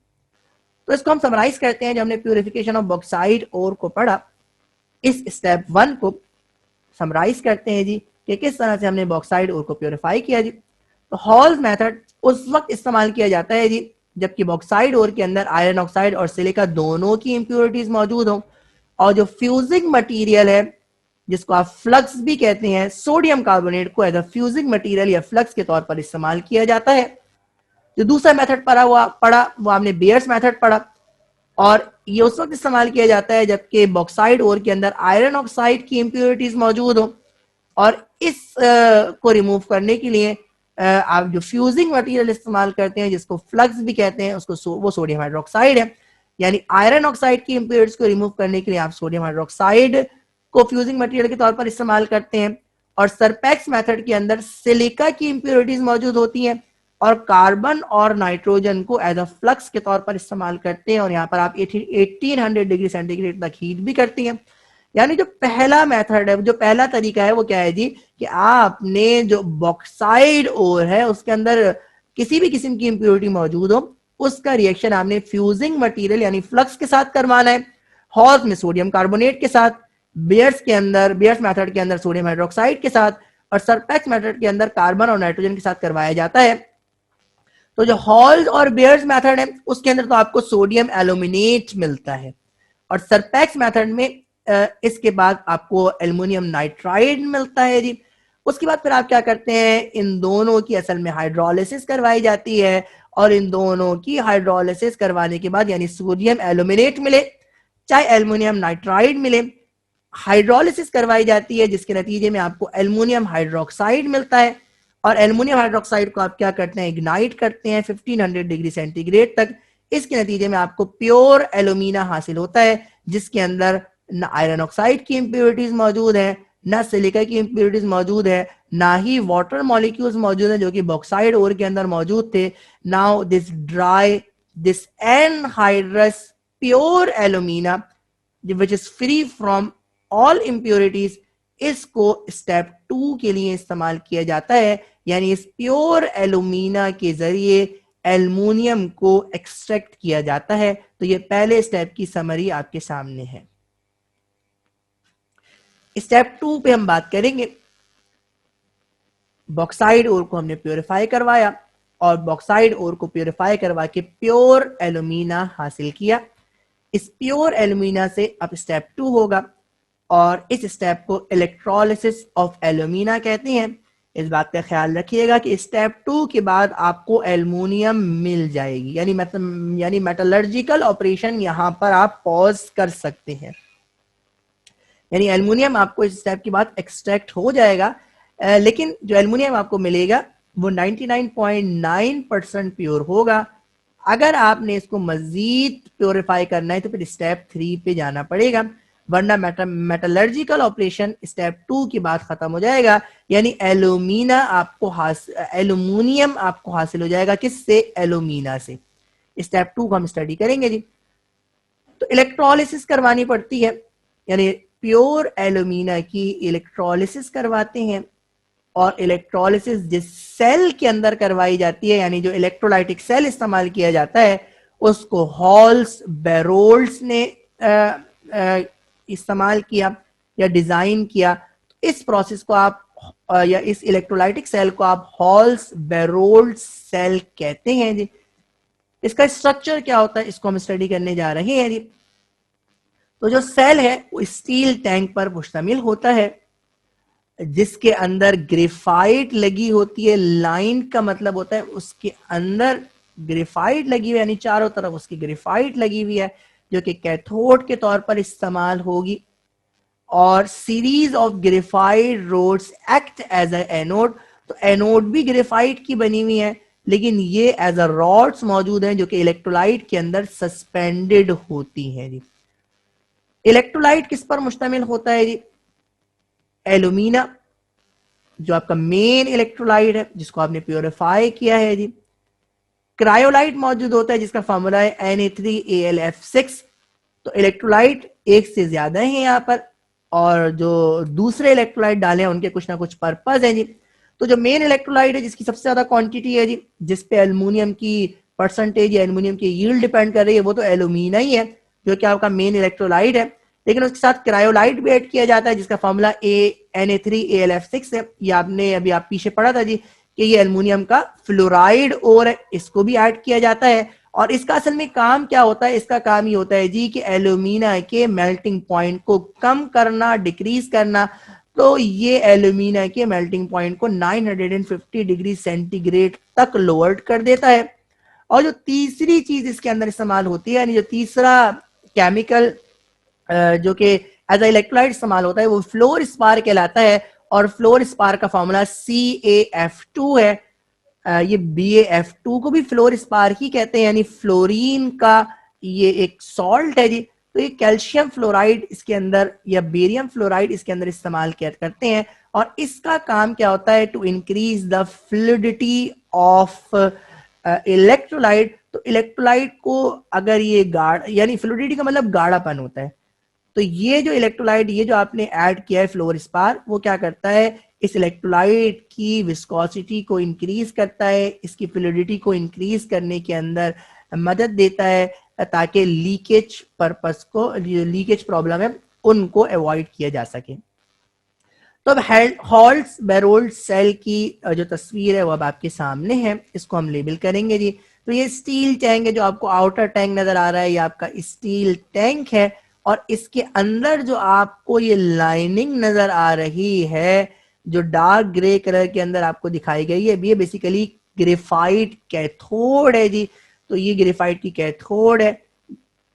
तो इसको हम समराइज करते हैं। जब हमने प्यूरिफिकेशन ऑफ बॉक्साइट ओर को पढ़ा, इस स्टेप 1 को समराइज करते हैं जी कि किस तरह से हमने बॉक्साइट ओर को प्योरीफाई किया जी। तो हॉल्स मेथड उस वक्त इस्तेमाल किया जाता है जी जबकि बॉक्साइड ओर के अंदर आयरन ऑक्साइड और सिलिका दोनों की इंप्योरिटीज मौजूद हो और जो फ्यूजिंग मटेरियल है जिसको आप फ्लक्स भी कहते हैं, सोडियम कार्बोनेट को एज अ फ्यूजिंग मटेरियल या फ्लक्स के तौर पर इस्तेमाल किया जाता है। जो दूसरा मेथड पढ़ा वो हमने बेयर्स मेथड पढ़ा और ये उस वक्त इस्तेमाल किया जाता है जबकि बॉक्साइड ओर के अंदर आयरन ऑक्साइड की इंप्योरिटीज मौजूद हो और इस को रिमूव करने के लिए आप जो फ्यूजिंग मटेरियल इस्तेमाल करते हैं जिसको फ्लक्स भी कहते हैं उसको वो सोडियम हाइड्रोक्साइड है। यानी आयरन ऑक्साइड की इंप्योरिटीज को रिमूव करने के लिए आप सोडियम हाइड्रोक्साइड को फ्यूजिंग मटेरियल के तौर पर इस्तेमाल करते हैं और सरपैक्स मेथड के अंदर सिलिका की इंप्योरिटीज मौजूद होती हैं और कार्बन और नाइट्रोजन को एज अ फ्लक्स के तौर पर इस्तेमाल करते हैं और यहाँ पर आप 1800 डिग्री सेंटीग्रेड तक हीट भी करती हैं। यानी जो पहला मेथड है, जो पहला तरीका है वो क्या है जी कि आपने जो बॉक्साइड ओर है उसके अंदर किसी भी किस्म की इंप्योरिटी मौजूद हो उसका रिएक्शन आपने फ्यूजिंग मटेरियल यानी फ्लक्स के साथ करवाना है, हॉल्स में सोडियम कार्बोनेट के साथ, बेयर्स मेथड के अंदर सोडियम हाइड्रोक्साइड के साथ और सरपैक्स मेथड के अंदर कार्बन और नाइट्रोजन के साथ करवाया जाता है। तो जो हॉल्स और बेयर्स मेथड है उसके अंदर तो आपको सोडियम एल्यूमिनेट मिलता है और सरपैक्स मेथड में इसके बाद आपको एल्युमिनियम नाइट्राइड मिलता है जी। उसके बाद फिर आप क्या करते हैं, इन दोनों की असल में हाइड्रोलिसिस करवाई जाती है और इन दोनों की हाइड्रोलिसिस करवाने के बाद यानी सोडियम एल्यूमिनेट मिले चाहे एल्युमिनियम नाइट्राइड मिले, हाइड्रोलिसिस करवाई जाती है जिसके नतीजे में आपको एल्युमिनियम हाइड्रोक्साइड मिलता है और एल्युमिनियम हाइड्रोक्साइड को आप क्या करते हैं, इग्नाइट करते हैं 1500 डिग्री सेंटीग्रेड तक। इसके नतीजे में आपको प्योर एल्यूमिना हासिल होता है जिसके अंदर ना आयरन ऑक्साइड की इंप्योरिटीज मौजूद है, ना सिलिका की इंप्योरिटीज मौजूद है, ना ही वाटर मॉलिक्यूल्स मौजूद है जो कि बॉक्साइड ओर के अंदर मौजूद थे। Now this anhydrous pure alumina which is free from all impurities, इसको स्टेप 2 के लिए इस्तेमाल किया जाता है। यानी इस प्योर एल्यूमिना के जरिए एल्युमिनियम को एक्सट्रैक्ट किया जाता है। तो ये पहले स्टेप की समरी आपके सामने है। स्टेप 2 पे हम बात करेंगे। बॉक्साइड ओर को हमने प्योरीफाई करवाया और बॉक्साइड ओर को प्योरीफाई करवा के प्योर एल्यूमिना हासिल किया। इस प्योर एल्यूमिना से अब स्टेप 2 होगा और इस स्टेप को इलेक्ट्रोलिसिस ऑफ एल्यूमिना कहते हैं। इस बात का ख्याल रखिएगा कि स्टेप 2 के बाद आपको एल्युमिनियम मिल जाएगी, यानी मेटलर्जिकल ऑपरेशन यहां पर आप पॉज कर सकते हैं। यानी एल्युमिनियम आपको इस स्टेप के बाद एक्सट्रैक्ट हो जाएगा, लेकिन जो एल्युमिनियम आपको मिलेगा वो 99.9% प्योर होगा। अगर आपने इसको मजीद प्योरीफाई करना है तो फिर स्टेप 3 पे जाना पड़ेगा, वरना मेटलर्जिकल ऑपरेशन स्टेप 2 की बात खत्म हो जाएगा। यानी एल्युमिनियम आपको हासिल हो जाएगा किससे, एल्यूमिना से। स्टेप 2 को हम स्टडी करेंगे जी। तो इलेक्ट्रोलिसिस करवानी पड़ती है, यानी प्योर एल्यूमिना की इलेक्ट्रोलिसिस करवाते हैं और इलेक्ट्रोलिसिस जिस सेल के अंदर करवाई जाती है, यानी जो इलेक्ट्रोलाइटिक सेल इस्तेमाल किया जाता है उसको हॉल्स बेरोल्स ने इस्तेमाल किया या डिजाइन किया। तो इस प्रोसेस को आप या इस इलेक्ट्रोलाइटिक सेल को आप हॉल्स बेरोल्ड सेल कहते हैं जी। इसका स्ट्रक्चर क्या होता है इसको हम स्टडी करने जा रहे हैं जी। तो जो सेल है वो स्टील टैंक पर मुश्तमिल होता है जिसके अंदर ग्रेफाइट लगी होती है। लाइन का मतलब होता है उसके अंदर ग्रेफाइट लगी हुई है, यानी चारों तरफ उसकी ग्रेफाइट लगी हुई है जो कि कैथोड के तौर पर इस्तेमाल होगी, और series of graphite rods act as a anode. तो एनोड भी ग्रेफाइट की बनी हुई है, लेकिन ये एज अ रॉड्स मौजूद हैं जो कि इलेक्ट्रोलाइट के अंदर सस्पेंडेड होती हैं जी। इलेक्ट्रोलाइट किस पर मुश्तमिल होता है जी? एल्यूमिना जो आपका मेन इलेक्ट्रोलाइट है, जिसको आपने प्योरीफाई किया है जी। क्रायोलाइट मौजूद होता है जिसका फॉर्मूला है Na3Al(F6). तो इलेक्ट्रोलाइट एक से ज्यादा है यहाँ पर, और जो दूसरे इलेक्ट्रोलाइट डाले हैं उनके कुछ ना कुछ पर्पज है जी। तो जो मेन इलेक्ट्रोलाइट है जिसकी सबसे ज्यादा क्वांटिटी है जी, जिसपे एल्युमिनियम की परसेंटेज या एल्युमिनियम की यील्ड डिपेंड कर रही है, वो तो एल्यूमिना ही है जो कि आपका मेन इलेक्ट्रोलाइट है। लेकिन उसके साथ क्रायोलाइट भी ऐड किया जाता है जिसका फॉर्मूला Na3Al(F6) है। ये आपने अभी आप पीछे पढ़ा था जी कि ये एल्युमिनियम का फ्लोराइड ओर है, इसको भी ऐड किया जाता है। और इसका असल में काम क्या होता है? इसका काम ये होता है जी कि एल्यूमिना के मेल्टिंग पॉइंट को कम करना, डिक्रीज करना। तो ये एल्यूमिना के मेल्टिंग पॉइंट को 950 डिग्री सेंटीग्रेड तक लोअर्ड कर देता है। और जो तीसरी चीज इसके अंदर इस्तेमाल होती है, यानी जो तीसरा केमिकल जो कि एज इलेक्ट्रोलाइट इस्तेमाल होता है, वो फ्लोर स्पार कहलाता है। और फ्लोर स्पार का फॉर्मूला CaF2 है। ये BaF2 को भी फ्लोर स्पार ही कहते हैं, यानी फ्लोरीन का ये एक सॉल्ट है जी। तो ये कैल्शियम फ्लोराइड इसके अंदर या बेरियम फ्लोराइड इसके अंदर इस्तेमाल करते हैं। और इसका काम क्या होता है? To increase the fluidity of electrolyte. तो इलेक्ट्रोलाइट को अगर ये गाढ़, यानी फ्लूइडिटी का मतलब गाढ़ापन होता है, तो ये जो इलेक्ट्रोलाइट, ये जो आपने ऐड किया है फ्लोर स्पार, वो क्या करता है? इस इलेक्ट्रोलाइट की विस्कोसिटी को इंक्रीज करता है, इसकी फ्लूइडिटी को इंक्रीज करने के अंदर मदद देता है, ताकि लीकेज पर्पस को, लीकेज प्रॉब्लम है उनको अवॉइड किया जा सके। तो अब हॉल्स बेरोल्ड सेल की जो तस्वीर है वो अब आपके सामने है, इसको हम लेबल करेंगे जी। तो ये स्टील टैंक है, जो आपको आउटर टैंक नजर आ रहा है, ये आपका स्टील टैंक है। और इसके अंदर जो आपको ये लाइनिंग नजर आ रही है, जो डार्क ग्रे कलर के अंदर आपको दिखाई गई है, ये बेसिकली ग्रेफाइट कैथोड है जी। तो ये ग्रेफाइट की कैथोड है।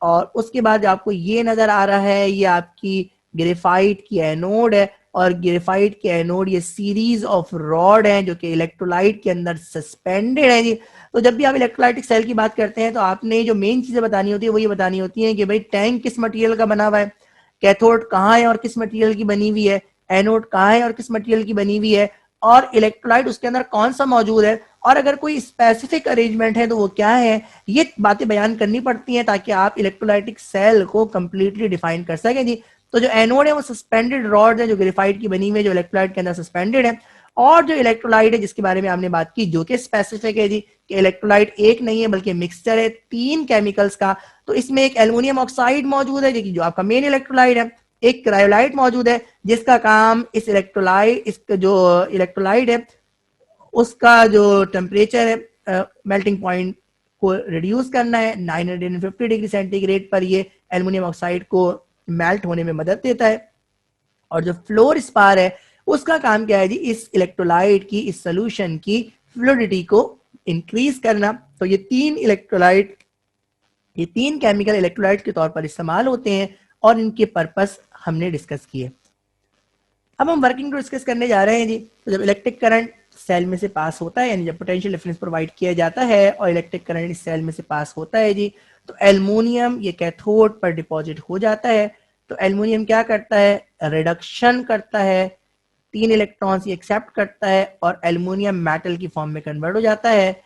और उसके बाद आपको ये नजर आ रहा है, ये आपकी ग्रेफाइट की एनोड है। और ग्रेफाइट के एनोड ये सीरीज ऑफ रॉड हैं जो कि इलेक्ट्रोलाइट के अंदर सस्पेंडेड है जी। तो जब भी आप इलेक्ट्रोलाइटिक सेल की बात करते हैं, तो आपने जो मेन चीजें बतानी होती है वो ये बतानी होती है कि भाई टैंक किस मटेरियल का बना हुआ है, कैथोड कहाँ है और किस मटेरियल की बनी हुई है, एनोड कहाँ है और किस मटेरियल की बनी हुई है, और इलेक्ट्रोलाइट उसके अंदर कौन सा मौजूद है, और अगर कोई स्पेसिफिक अरेंजमेंट है तो वो क्या है। ये बातें बयान करनी पड़ती हैं ताकि आप इलेक्ट्रोलाइटिक सेल को कंप्लीटली डिफाइन कर सकें जी। तो जो एनोड है वो सस्पेंडेड रॉड है जो ग्रेफाइट की बनी हुई है, जो इलेक्ट्रोलाइट के अंदर सस्पेंडेड है। और जो इलेक्ट्रोलाइट है जिसके बारे में आपने बात की, जो कि स्पेसिफिक है जी, कि इलेक्ट्रोलाइट एक नहीं है बल्कि मिक्सचर है 3 केमिकल्स का। तो इसमें एक एल्युमिनियम ऑक्साइड मौजूद है जो आपका मेन इलेक्ट्रोलाइट है, एक क्रायोलाइट मौजूद है जिसका काम इस इलेक्ट्रोलाइट, इसका जो इलेक्ट्रोलाइट है उसका जो टेम्परेचर है, मेल्टिंग पॉइंट को रिड्यूस करना है 950 डिग्री सेंटीग्रेड पर। ये एल्युमिनियम ऑक्साइड को मेल्ट होने में मदद देता है। और जो फ्लोर स्पार है उसका काम क्या है जी? इस इलेक्ट्रोलाइट की, इस सोल्यूशन की फ्लूइडिटी को इंक्रीज करना। तो ये 3 इलेक्ट्रोलाइट, ये 3 केमिकल इलेक्ट्रोलाइट के तौर पर इस्तेमाल होते हैं और इनके पर्पस हमने डिस्कस किए। अब हम वर्किंग को डिस्कस करने जा रहे हैं जी। तो जब इलेक्ट्रिक करंट सेल में से पास होता है, यानी जब पोटेंशियल डिफरेंस प्रोवाइड किया जाता है और इलेक्ट्रिक करंट इस सेल में से पास होता है जी, तो एल्युमिनियम ये कैथोड पर डिपॉजिट हो जाता है। तो एल्युमिनियम क्या करता है? रिडक्शन करता है, 3 इलेक्ट्रॉन्स ये एक्सेप्ट करता है और एल्युमिनियम मेटल की फॉर्म में कन्वर्ट हो जाता है।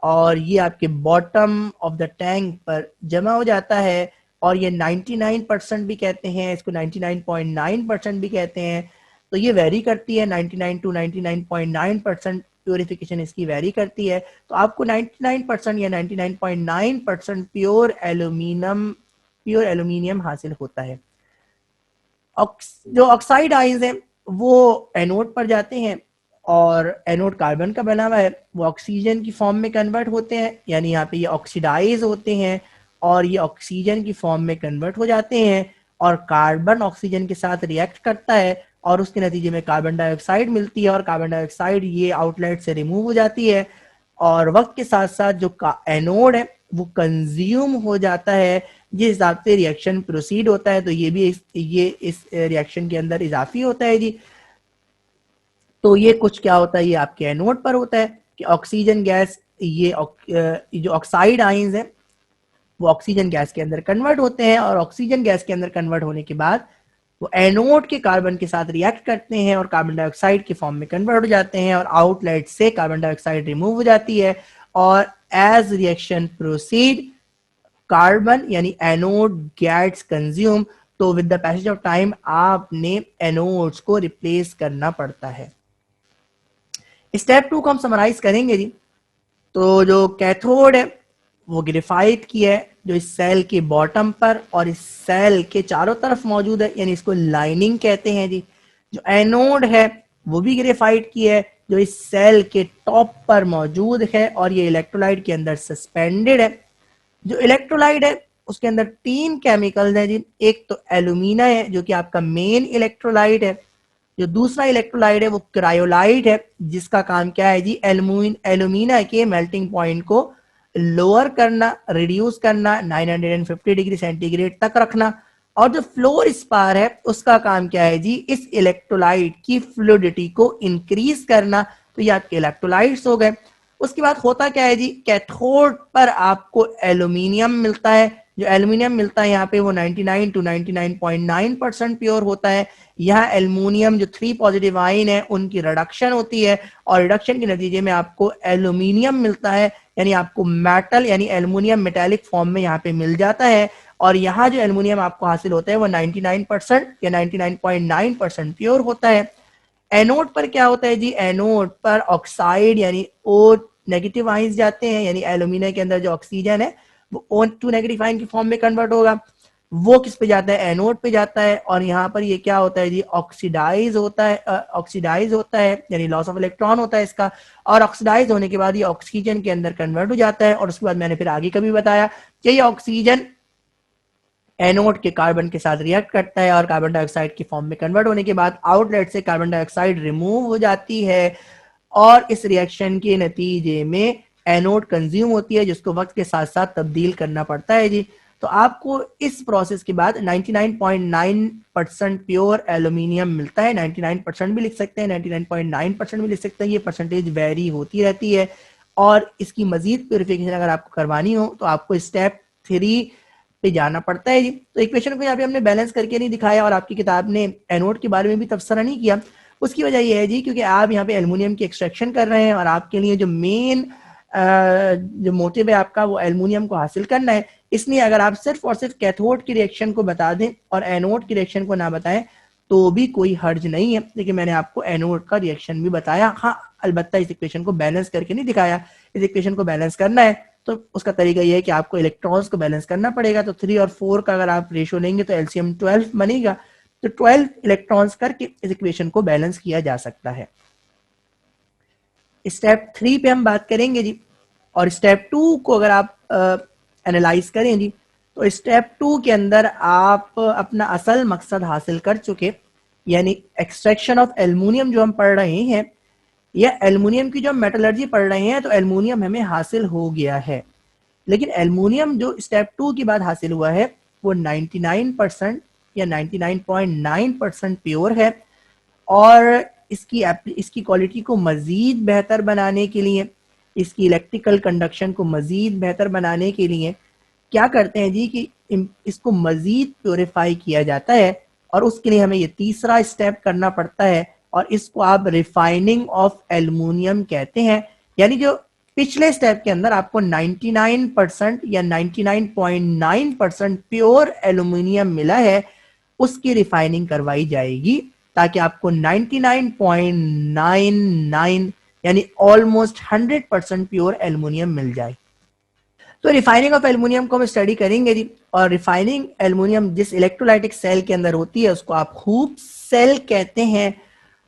और ये आपके बॉटम ऑफ द टैंक पर जमा हो जाता है। और ये 99% भी कहते हैं इसको, 99.9% भी कहते हैं। तो ये वेरी करती है, 99 टू 99.9% प्योरिफिकेशन इसकी वेरी करती है। तो आपको 99% या 99.9% प्योर एल्यूमिनियम हासिल होता है। जो ऑक्साइड आयंस हैं वो एनोड पर जाते हैं, और एनोड कार्बन का बना हुआ है, वो ऑक्सीजन की फॉर्म में कन्वर्ट होते हैं, यानी यहाँ पे ये ऑक्सीडाइज होते हैं और ये ऑक्सीजन की फॉर्म में कन्वर्ट हो जाते हैं। और कार्बन ऑक्सीजन के साथ रिएक्ट करता है और उसके नतीजे में कार्बन डाइऑक्साइड मिलती है, और कार्बन डाइऑक्साइड ये आउटलेट से रिमूव हो जाती है। और वक्त के साथ साथ जो एनोड है वो कंज्यूम हो जाता है, जिस हिसाब से रिएक्शन प्रोसीड होता है, तो ये भी इस रिएक्शन के अंदर इजाफी होता है जी। तो ये कुछ क्या होता है, ये आपके एनोड पर होता है कि ऑक्सीजन गैस, ये जो ऑक्साइड आयंस है वो ऑक्सीजन गैस के अंदर कन्वर्ट होते हैं, और ऑक्सीजन गैस के अंदर कन्वर्ट होने के बाद वो एनोड के कार्बन के साथ रिएक्ट करते हैं और कार्बन डाइऑक्साइड के फॉर्म में कन्वर्ट हो जाते हैं, और आउटलेट से कार्बन डाइऑक्साइड रिमूव हो जाती है। और एज रिएक्शन प्रोसीड, कार्बन यानी एनोड गेट्स कंज्यूम, तो with the passage of time आपने एनोड्स को रिप्लेस करना पड़ता है। स्टेप 2 को हम समराइज करेंगे जी। तो जो कैथोड है वो ग्रेफाइट की है, जो इस सेल के बॉटम पर और इस सेल के चारों तरफ मौजूद है, यानी इसको लाइनिंग कहते हैं जी। जो एनोड है वो भी ग्रेफाइट की है, जो इस सेल के टॉप पर मौजूद है, और ये इलेक्ट्रोलाइट के अंदर सस्पेंडेड है। जो इलेक्ट्रोलाइट है उसके अंदर 3 केमिकल्स हैं जी। एक तो एल्यूमिना है जो कि आपका मेन इलेक्ट्रोलाइट है। जो दूसरा इलेक्ट्रोलाइट है वो क्रायोलाइट है, जिसका काम क्या है जी, एल्यूमिना के मेल्टिंग पॉइंट को लोअर करना, रिड्यूस करना, 950 डिग्री सेंटीग्रेड तक रखना। और जो फ्लोर स्पार है उसका काम क्या है जी, इस इलेक्ट्रोलाइट की फ्लूइडिटी को इंक्रीज करना। तो ये आपके इलेक्ट्रोलाइट्स हो गए। उसके बाद होता क्या है जी, कैथोड पर आपको एल्यूमिनियम मिलता है। जो एल्यूमिनियम मिलता है यहाँ पे वो 99 to 99.9% प्योर होता है। यहाँ एल्यूमिनियम जो 3 पॉजिटिव आयन है उनकी रिडक्शन होती है, और रिडक्शन के नतीजे में आपको एल्यूमिनियम मिलता है, यानी आपको मेटल यानी एल्यूमिनियम मेटेलिक फॉर्म में यहाँ पे मिल जाता है। और यहाँ जो एल्यूमिनियम आपको हासिल होता है वो 99% या 99.9% प्योर होता है। एनोड पर क्या होता है जी, एनोड पर ऑक्साइड यानी ओ नेगेटिव आयंस जाते हैं, यानी एल्यूमिना के अंदर जो ऑक्सीजन है वो O2 नेगेटिव आयन की फॉर्म में कन्वर्ट होगा। वो किस पे जाता है, एनोड पे जाता है, और यहाँ पर ये क्या होता है जी, ऑक्सीडाइज होता है, यानी लॉस ऑफ इलेक्ट्रॉन होता है इसका। और ऑक्सीडाइज होने के बाद ये ऑक्सीजन के अंदर कन्वर्ट हो जाता है, और उसके बाद मैंने फिर आगे कभी बताया कि ये ऑक्सीजन एनोड के कार्बन के साथ रिएक्ट करता है, और कार्बन डाइऑक्साइड की फॉर्म में कन्वर्ट होने के बाद आउटलेट से कार्बन डाइऑक्साइड रिमूव हो जाती है, और इस रिएक्शन के नतीजे में एनोड कंज्यूम होती है, जिसको वक्त के साथ साथ तब्दील करना पड़ता है जी। तो आपको इस प्रोसेस के बाद 99.9% प्योर एल्यूमिनियम मिलता है। 99% भी लिख सकते हैं, 99.9% भी लिख सकते हैं, ये परसेंटेज वेरी होती रहती है। और इसकी मजीद प्योरिफिकेशन अगर आपको करवानी हो तो आपको स्टेप 3 पे जाना पड़ता है जी। तो इक्वेशन को यहाँ पे हमने बैलेंस करके नहीं दिखाया, और आपकी किताब ने एनोड के बारे में भी तबसरा नहीं किया। उसकी वजह यह है जी क्योंकि आप यहाँ पे एल्युमिनियम की एक्सट्रैक्शन कर रहे हैं, और आपके लिए जो मेन जो मोटिव है आपका वो एल्युमिनियम को हासिल करना है। इसलिए अगर आप सिर्फ और सिर्फ कैथोड की रिएक्शन को बता दें और एनोड की रिएक्शन को ना बताएं तो भी कोई हर्ज नहीं है, लेकिन मैंने आपको एनोड का रिएक्शन भी बताया। हाँ, अलबत्ता इस इक्वेशन को बैलेंस करके नहीं दिखाया। इस इक्वेशन को बैलेंस करना है तो उसका तरीका यह है कि आपको इलेक्ट्रॉन्स को बैलेंस करना पड़ेगा। तो 3 और 4 का अगर आप रेशियो लेंगे तो एलसीएम 12 बनेगा। तो 12 इलेक्ट्रॉन्स करके इस इक्वेशन को बैलेंस किया जा सकता है। स्टेप 3 पे हम बात करेंगे जी, और स्टेप 2 को अगर आप एनालाइज करें जी तो स्टेप 2 के अंदर आप अपना असल मकसद हासिल कर चुके, यानी एक्सट्रैक्शन ऑफ एल्युमिनियम जो हम पढ़ रहे हैं, या एल्युमिनियम की जो हम मेटलर्जी पढ़ रहे हैं, तो एल्युमिनियम हमें हासिल हो गया है। लेकिन एल्युमिनियम जो स्टेप 2 के बाद हासिल हुआ है वो 99% या 99.9% प्योर है, और इसकी क्वालिटी को मजीद बेहतर बनाने के लिए, इसकी इलेक्ट्रिकल कंडक्शन को मजीद बेहतर बनाने के लिए क्या करते हैं जी कि इसको मजीद प्योरीफाई किया जाता है, और उसके लिए हमें ये तीसरा स्टेप करना पड़ता है, और इसको आप रिफाइनिंग ऑफ एल्युमिनियम कहते हैं। यानी जो पिछले स्टेप के अंदर आपको 99% या 99.9% प्योर एल्युमिनियम मिला है, उसकी रिफाइनिंग करवाई जाएगी ताकि आपको 99.99 यानी ऑलमोस्ट 100% प्योर एल्युमिनियम मिल जाए। तो रिफाइनिंग ऑफ एल्युमिनियम को हम स्टडी करेंगे जी, और रिफाइनिंग एल्युमिनियम जिस इलेक्ट्रोलाइटिक सेल के अंदर होती है उसको आप हूप सेल कहते हैं।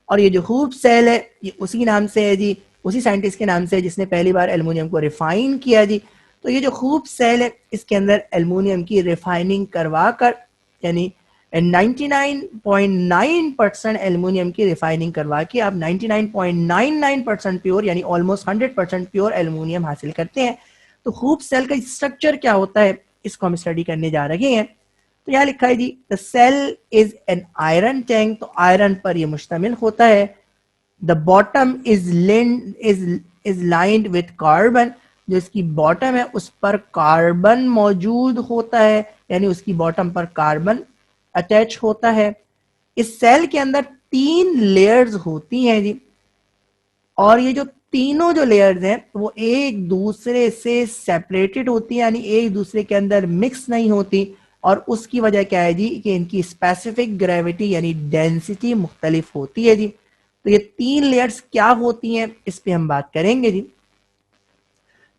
और ये जो हूप सेल है ये उसी नाम से है जी, उसी साइंटिस्ट के नाम से जिसने पहली बार एल्युमिनियम को रिफाइन किया जी। तो ये जो हूप सेल है इसके अंदर एल्युमिनियम की रिफाइनिंग करवा कर, यानी 99.9% एल्युमिनियम की रिफाइनिंग करवा के आप 99.99% प्योर यानी ऑलमोस्ट 100% प्योर एल्युमिनियम हासिल करते हैं। तो हूप सेल का स्ट्रक्चर क्या होता है इसको हम स्टडी करने जा रहे हैं। तो यहाँ लिखा है जी the cell is an iron tank, तो आयरन पर यह मुश्तमिल होता है। The bottom is lined with carbon, जो इसकी बॉटम है उस पर कार्बन मौजूद होता है, यानी उसकी बॉटम पर कार्बन अटैच होता है। इस सेल के अंदर 3 लेयर्स होती हैं जी, और ये जो तीनों जो लेयर्स हैं वो एक दूसरे से सेपरेटेड होती हैं, यानी एक दूसरे के अंदर मिक्स नहीं होती। और उसकी वजह क्या है जी कि इनकी स्पेसिफिक ग्रेविटी यानी डेंसिटी मुख्तलिफ होती है जी। तो ये 3 लेयर्स क्या होती हैं इस पे हम बात करेंगे जी।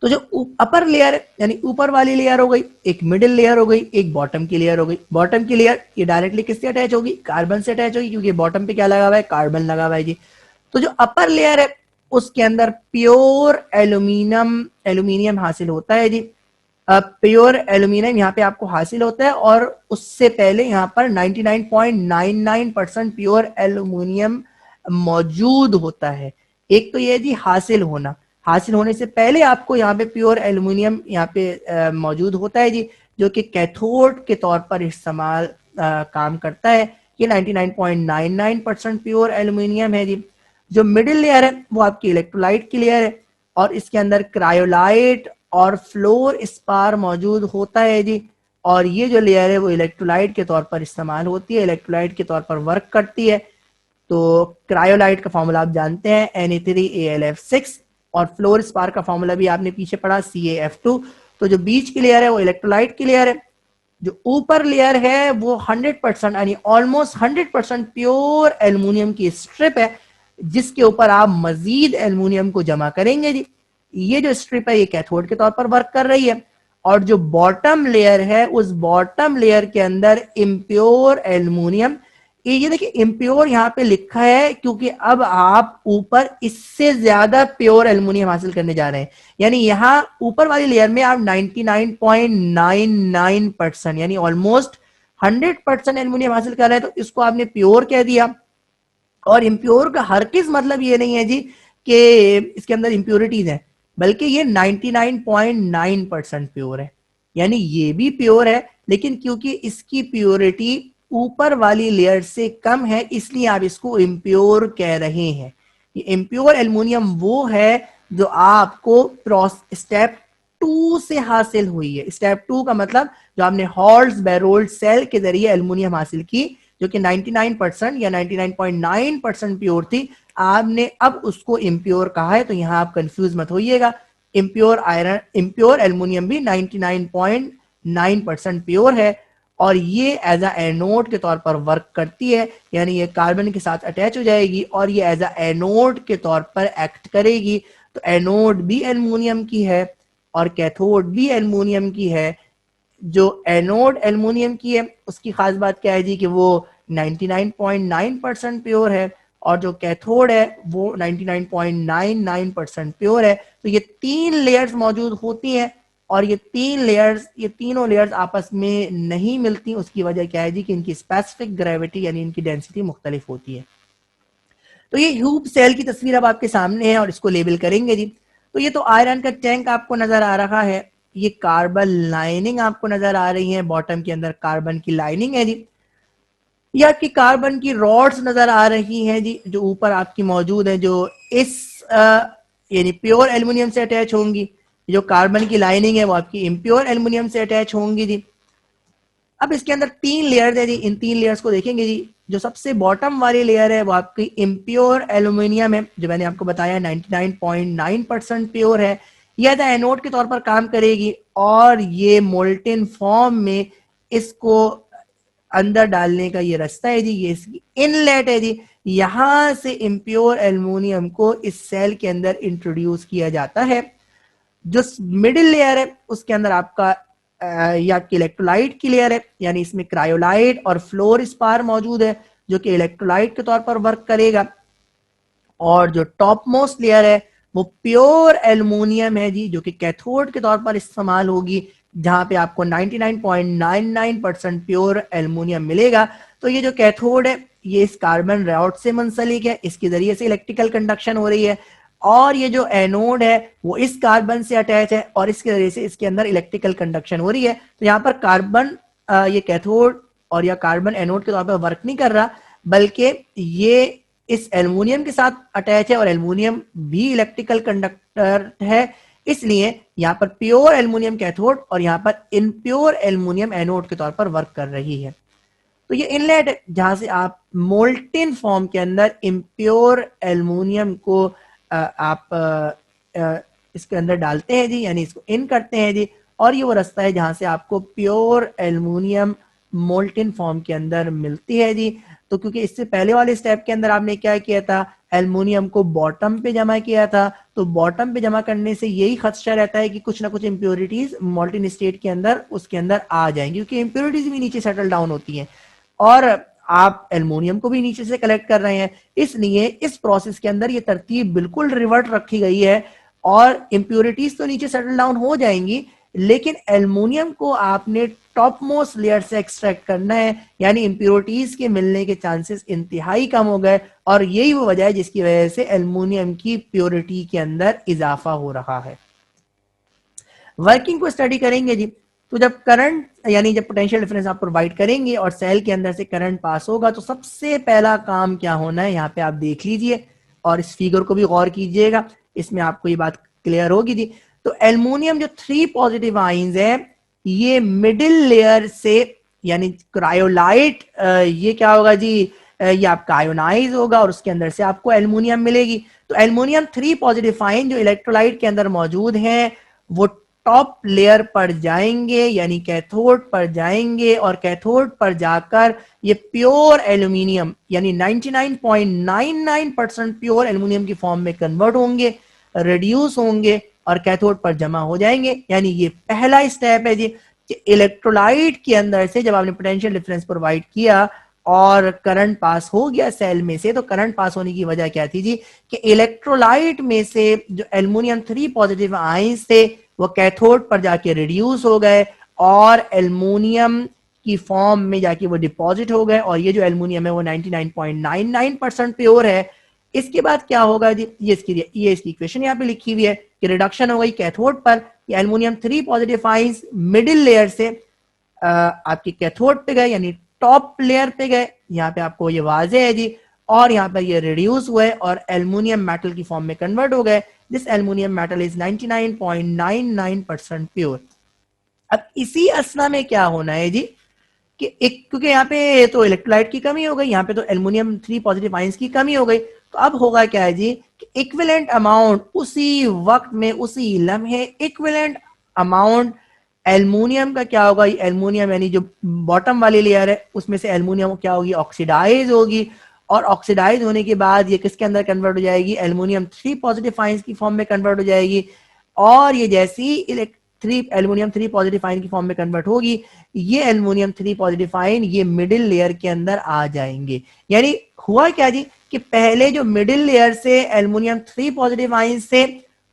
तो जो अपर लेयर यानी ऊपर वाली लेयर हो गई, एक मिडिल लेयर हो गई, एक बॉटम की लेयर हो गई। बॉटम की लेयर ये डायरेक्टली किससे अटैच होगी? कार्बन से अटैच होगी, क्योंकि बॉटम पे क्या लगा हुआ है? कार्बन लगा हुआ है जी। तो जो अपर लेयर है उसके अंदर प्योर एल्यूमिनियम हासिल होता है जी। प्योर एल्यूमिनियम यहाँ पे आपको हासिल होता है, और उससे पहले यहाँ पर 99.99% प्योर एल्यूमिनियम मौजूद होता है। एक तो ये जी हासिल होना, हासिल होने से पहले आपको यहाँ पे प्योर एल्यूमिनियम यहाँ पे मौजूद होता है जी, जो कि कैथोड के तौर पर इस्तेमाल काम करता है। ये 99.99% प्योर एल्यूमिनियम है जी। जो मिडिल लेयर है वो आपकी इलेक्ट्रोलाइट की लेयर है, और इसके अंदर क्रायोलाइट और फ्लोर स्पार मौजूद होता है जी। और ये जो लेयर है वो इलेक्ट्रोलाइट के तौर पर इस्तेमाल होती है, इलेक्ट्रोलाइट के तौर पर वर्क करती है। तो क्रायोलाइट का फॉर्मूला आप जानते हैं Na3Al6, और फ्लोर स्पार का फॉर्मूला भी आपने पीछे पढ़ा CaF2। तो जो बीच की लेयर है वो इलेक्ट्रोलाइट की लेयर है। जो ऊपर लेयर है वो 100% यानी ऑलमोस्ट 100% प्योर एल्युमिनियम की स्ट्रिप है, जिसके ऊपर आप मजीद एल्युमिनियम को जमा करेंगे जी। ये जो स्ट्रिप है ये कैथोड के तौर पर वर्क कर रही है। और जो बॉटम लेयर है उस बॉटम लेयर के अंदर इम्प्योर एल्युमिनियम, ये देखिए इम्प्योर यहाँ पे लिखा है क्योंकि अब आप ऊपर इससे ज्यादा प्योर एल्युमिनियम हासिल करने जा रहे हैं। यानी यहाँ ऊपर वाली लेयर में आप 99.99% यानी ऑलमोस्ट 100% एल्युमिनियम हासिल कर रहे हैं, तो इसको आपने प्योर कह दिया। और इम्प्योर का हर किस मतलब ये नहीं है जी कि इसके अंदर इम्प्योरिटीज है, बल्कि ये 99.9% प्योर है। यानी ये भी प्योर है, लेकिन क्योंकि इसकी प्योरिटी ऊपर वाली लेयर से कम है इसलिए आप इसको इम्प्योर कह रहे हैं। ये इम्प्योर एल्युमिनियम वो है जो आपको स्टेप 2 से हासिल हुई है। स्टेप 2 का मतलब जो आपने हॉल्स बैरोल्ड सेल के जरिए एल्युमिनियम हासिल की, जो कि 99% या 99.9% प्योर थी, आपने अब उसको इम्प्योर कहा है। तो यहां आप कंफ्यूज मत होइएगा। इम्प्योर आयरन, इम्प्योर एल्युमिनियम भी 99.9% प्योर है, और ये एज अ एनोड के तौर पर वर्क करती है। यानी ये कार्बन के साथ अटैच हो जाएगी और ये एज अ एनोड के तौर पर एक्ट करेगी। तो एनोड भी एल्युमिनियम की है और कैथोड भी एल्युमिनियम की है। जो एनोड एल्युमिनियम की है उसकी खास बात क्या है जी कि वो 99.9% प्योर है, और जो कैथोड है वो 99.99% प्योर है। तो ये 3 लेयर्स मौजूद होती हैं, और ये तीनों लेयर्स आपस में नहीं मिलती। उसकी वजह क्या है जी कि इनकी स्पेसिफिक ग्रेविटी यानी इनकी डेंसिटी मुख्तलिफ होती है। तो ये ह्यूब सेल की तस्वीर अब आपके सामने है और इसको लेबल करेंगे जी। तो ये तो आयरन का टैंक आपको नजर आ रहा है, ये कार्बन लाइनिंग आपको नजर आ रही है, बॉटम के अंदर कार्बन की लाइनिंग है जी। ये आपकी कार्बन की रॉड्स नजर आ रही हैं जी, जो ऊपर आपकी मौजूद है, जो इस यानी प्योर एल्युमिनियम से अटैच होंगी। जो कार्बन की लाइनिंग है वो आपकी इम्प्योर एल्युमिनियम से अटैच होंगी जी। अब इसके अंदर 3 लेयर्स है जी, इन 3 लेयर्स को देखेंगे जी। जो सबसे बॉटम वाली लेयर है वो आपकी इम्प्योर एल्युमिनियम है, जो मैंने आपको बताया 99.9% प्योर है। यह एज एनोड के तौर पर काम करेगी, और ये मोल्टेन फॉर्म में इसको अंदर डालने का ये रास्ता है जी, ये इसकी इनलेट है जी। यहां से इम्प्योर एल्युमिनियम को इस सेल के अंदर इंट्रोड्यूस किया जाता है। जो मिडिल लेयर है उसके अंदर आपका ये आपकी इलेक्ट्रोलाइट की लेयर है, यानी इसमें क्रायोलाइट और फ्लोर स्पार मौजूद है, जो कि इलेक्ट्रोलाइट के तौर पर वर्क करेगा। और जो टॉप मोस्ट लेयर है वो प्योर एल्युमिनियम है जी, जो कि कैथोड के तौर पर इस्तेमाल होगी, जहां पे आपको 99.99% प्योर एल्युमिनियम मिलेगा। तो ये जो कैथोड है ये इस कार्बन रॉड से मुंसलिक है, इसके जरिए से इलेक्ट्रिकल कंडक्शन हो रही है। और ये जो एनोड है वो इस कार्बन से अटैच है और इसके वजह से इसके अंदर इलेक्ट्रिकल कंडक्शन हो रही है। तो यहाँ पर कार्बन ये कैथोड और या कार्बन एनोड के तौर पर वर्क नहीं कर रहा, बल्कि ये इस एल्युमिनियम के साथ अटैच है और एल्युमिनियम भी इलेक्ट्रिकल कंडक्टर है, इसलिए यहाँ पर प्योर एल्युमिनियम कैथोड और यहाँ पर इनप्योर एल्युमिनियम एनोड के तौर पर वर्क कर रही है। तो ये इनलेट है जहां से आप मोल्टेन फॉर्म के अंदर इम्प्योर एल्युमिनियम को आप इसके अंदर डालते हैं जी, यानी इसको इन करते हैं जी, और ये वो रास्ता है जहां से आपको प्योर एल्युमिनियम मोल्टेन फॉर्म के अंदर मिलती है जी। तो क्योंकि इससे पहले वाले स्टेप के अंदर आपने क्या किया था, एल्युमिनियम को बॉटम पे जमा किया था, तो बॉटम पे जमा करने से यही खदशा रहता है कि कुछ ना कुछ इंप्योरिटीज मोल्टेन स्टेट के अंदर उसके अंदर आ जाएंगी, क्योंकि इंप्योरिटीज भी नीचे सेटल डाउन होती हैं और आप एल्युमिनियम को भी नीचे से कलेक्ट कर रहे हैं, इसलिए इस प्रोसेस के अंदर ये तरतीब बिल्कुल रिवर्ट रखी गई है और इंप्योरिटीज तो नीचे सेटल डाउन हो जाएंगी, लेकिन एल्युमिनियम को आपने टॉप मोस्ट लेयर से एक्सट्रैक्ट करना है, यानी इंप्योरिटीज के मिलने के चांसेस इंतहाई कम हो गए और यही वो वजह है जिसकी वजह से एल्युमिनियम की प्योरिटी के अंदर इजाफा हो रहा है। वर्किंग को स्टडी करेंगे जी, तो जब करंट यानी जब पोटेंशियल डिफरेंस आप प्रोवाइड करेंगे और सेल के अंदर से करंट पास होगा, तो सबसे पहला काम क्या होना है यहाँ पे आप देख लीजिए और इस फिगर को भी गौर कीजिएगा, इसमें आपको ये बात क्लियर होगी जी। तो एल्युमिनियम जो 3 पॉजिटिव आयंस है ये मिडिल लेयर से यानी क्रायोलाइट ये क्या होगा जी, ये आपका आयोनाइज होगा और उसके अंदर से आपको एल्युमिनियम मिलेगी। तो एल्युमिनियम 3 पॉजिटिव आयन जो इलेक्ट्रोलाइट के अंदर मौजूद हैं वो टॉप लेयर पर जाएंगे यानी कैथोड पर जाएंगे और कैथोड पर जाकर ये प्योर एल्यूमिनियम यानी 99.99% प्योर एल्यूमिनियम की फॉर्म में कन्वर्ट होंगे, रिड्यूस होंगे और कैथोड पर जमा हो जाएंगे। यानी ये पहला स्टेप है जी कि इलेक्ट्रोलाइट के अंदर से जब आपने पोटेंशियल डिफरेंस प्रोवाइड किया और करंट पास हो गया सेल में से, तो करंट पास होने की वजह क्या थी जी कि इलेक्ट्रोलाइट में से जो एल्युमिनियम 3 पॉजिटिव आयंस थे वो कैथोड पर जाके रिड्यूस हो गए और एल्युमिनियम की फॉर्म में जाके वो डिपॉजिट हो गए और ये जो एल्युमिनियम है वो 99.99% प्योर है। इसके बाद क्या होगा जी, ये इसकी इक्वेशन यहाँ पे लिखी हुई है कि रिडक्शन हो गई कैथोड पर, aluminium 3 positive ions middle layer से आपकी कैथोड पे गए यानी टॉप लेयर पे गए, यहाँ पे आपको ये वाजे है जी, और यहाँ पर ये रिड्यूस हुए और एल्युमिनियम मेटल की फॉर्म में कन्वर्ट हो गए। This aluminium metal is 99.99% pure. अब इसी असना में क्या होना है जी कि एक क्योंकि यहाँ पे तो इलेक्ट्रोलाइट की कमी हो गई, यहाँ पे तो एल्युमिनियम 3 पॉजिटिव आयंस की कमी हो गई, तो अब होगा क्या है जी कि इक्विवेलेंट अमाउंट उसी वक्त में उसी लम्हे इक्विवेलेंट अमाउंट एल्युमिनियम का क्या होगा, एल्युमिनियम यानी जो बॉटम वाली लेयर है उसमें से एल्युमिनियम क्या होगी, ऑक्सीडाइज होगी और ऑक्सीडाइज होने के बाद ये किसके अंदर कन्वर्ट हो जाएगी, एल्युमिनियम 3 पॉजिटिव आयंस की फॉर्म में कन्वर्ट हो जाएगी और ये जैसी 3 एल्युमिनियम 3 पॉजिटिव आयन की फॉर्म में कन्वर्ट होगी, ये एल्युमिनियम 3 पॉजिटिव आयन ये मिडिल लेयर के अंदर आ जाएंगे। यानी हुआ क्या जी कि पहले जो मिडिल लेयर से एल्युमिनियम 3 पॉजिटिव आयन से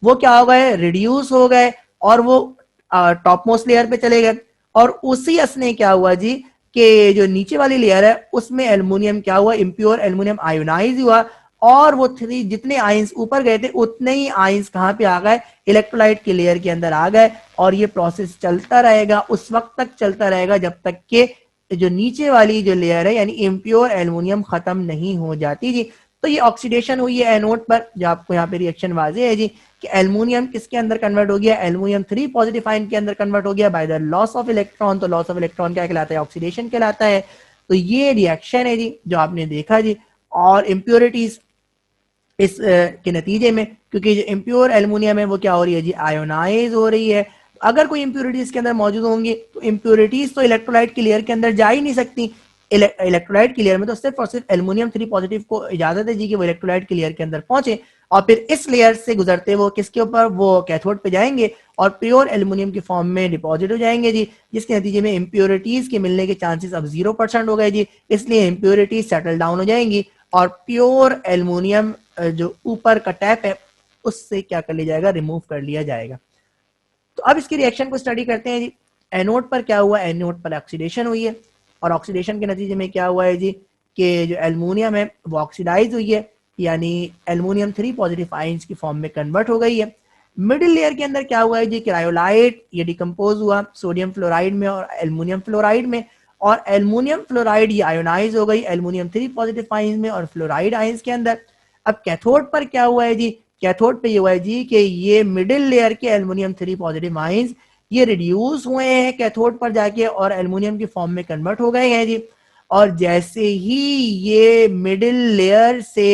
वो क्या हो गए, रिड्यूस हो गए और वो टॉप मोस्ट लेयर पे चले गए और उसी असने क्या हुआ जी कि जो नीचे वाली लेयर है उसमें एल्युमिनियम क्या हुआ, इंप्योर एल्युमिनियम आयोनाइज हुआ और वो 3 जितने आयंस ऊपर गए थे उतने ही आयंस कहां पे आ गए, इलेक्ट्रोलाइट की लेयर के अंदर आ गए और ये प्रोसेस चलता रहेगा, उस वक्त तक चलता रहेगा जब तक कि जो नीचे वाली जो लेयर है यानी इम्प्योर एल्युमिनियम खत्म नहीं हो जाती जी। तो ये ऑक्सीडेशन हुई है एनोड पर, जो आपको यहाँ पे रिएक्शन वाजे है जी कि एल्युमिनियम किसके अंदर कन्वर्ट हो गया, एल्युमिनियम 3 पॉजिटिव आयन के अंदर कन्वर्ट हो गया by the loss of electron. तो लॉस ऑफ इलेक्ट्रॉन क्या कहलाता है, ऑक्सीडेशन कहलाता है। तो ये रिएक्शन है जी जो आपने देखा जी, और इम्प्योरिटीज इस के नतीजे में क्योंकि जो इम्प्योर एल्युमिनियम है वो क्या हो रही है जी, आयोनाइज हो रही है। अगर कोई इंप्योरिटीज के अंदर मौजूद होंगी तो इंप्योरिटीज तो इलेक्ट्रोलाइट की लेयर के अंदर जा ही नहीं सकती, इलेक्ट्रोलाइट की लेयर में तो सिर्फ और सिर्फ एल्युमिनियम 3 पॉजिटिव को इजाजत है जी कि वो इलेक्ट्रोलाइट की लेयर के अंदर पहुंचे और फिर इस लेयर से गुजरते वो किसके ऊपर, वो कैथोड पे जाएंगे और प्योर एल्युमिनियम की फॉर्म में डिपॉजिट हो जाएंगे जी, जिसके नतीजे में इंप्योरिटीज के मिलने के चांसेस अब 0% हो गए जी। इसलिए इंप्योरिटीज सेटल डाउन हो जाएंगी और प्योर एल्युमिनियम जो ऊपर का टैप है उससे क्या कर लिया जाएगा, रिमूव कर लिया जाएगा। तो अब इसकी रिएक्शन को स्टडी करते हैं जी। एनोड पर क्या हुआ, एनोड पर ऑक्सीडेशन हुई है और ऑक्सीडेशन के नतीजे में क्या हुआ है जी कि जो एल्युमिनियम है वो ऑक्सीडाइज हुई है यानी एल्युमिनियम 3 पॉजिटिव आयंस की फॉर्म में कन्वर्ट हो गई है। मिडिल लेयर के अंदर क्या हुआ है जी, क्रायोलाइट ये डिकम्पोज हुआ सोडियम फ्लोराइड में और एल्युमिनियम फ्लोराइड में, और एल्युमिनियम फ्लोराइड ये आयोनाइज हो गई एल्युमिनियम 3 पॉजिटिव आयंस में और फ्लोराइड आयंस के अंदर। अब कैथोड पर क्या हुआ है जी, कैथोड पे ये हुआ है जी कि ये मिडिल लेयर के एल्युमिनियम 3 पॉजिटिव आयंस ये रिड्यूस हुए हैं कैथोड पर जाके और एल्युमिनियम की फॉर्म में कन्वर्ट हो गए हैं जी। और जैसे ही ये मिडिल लेयर से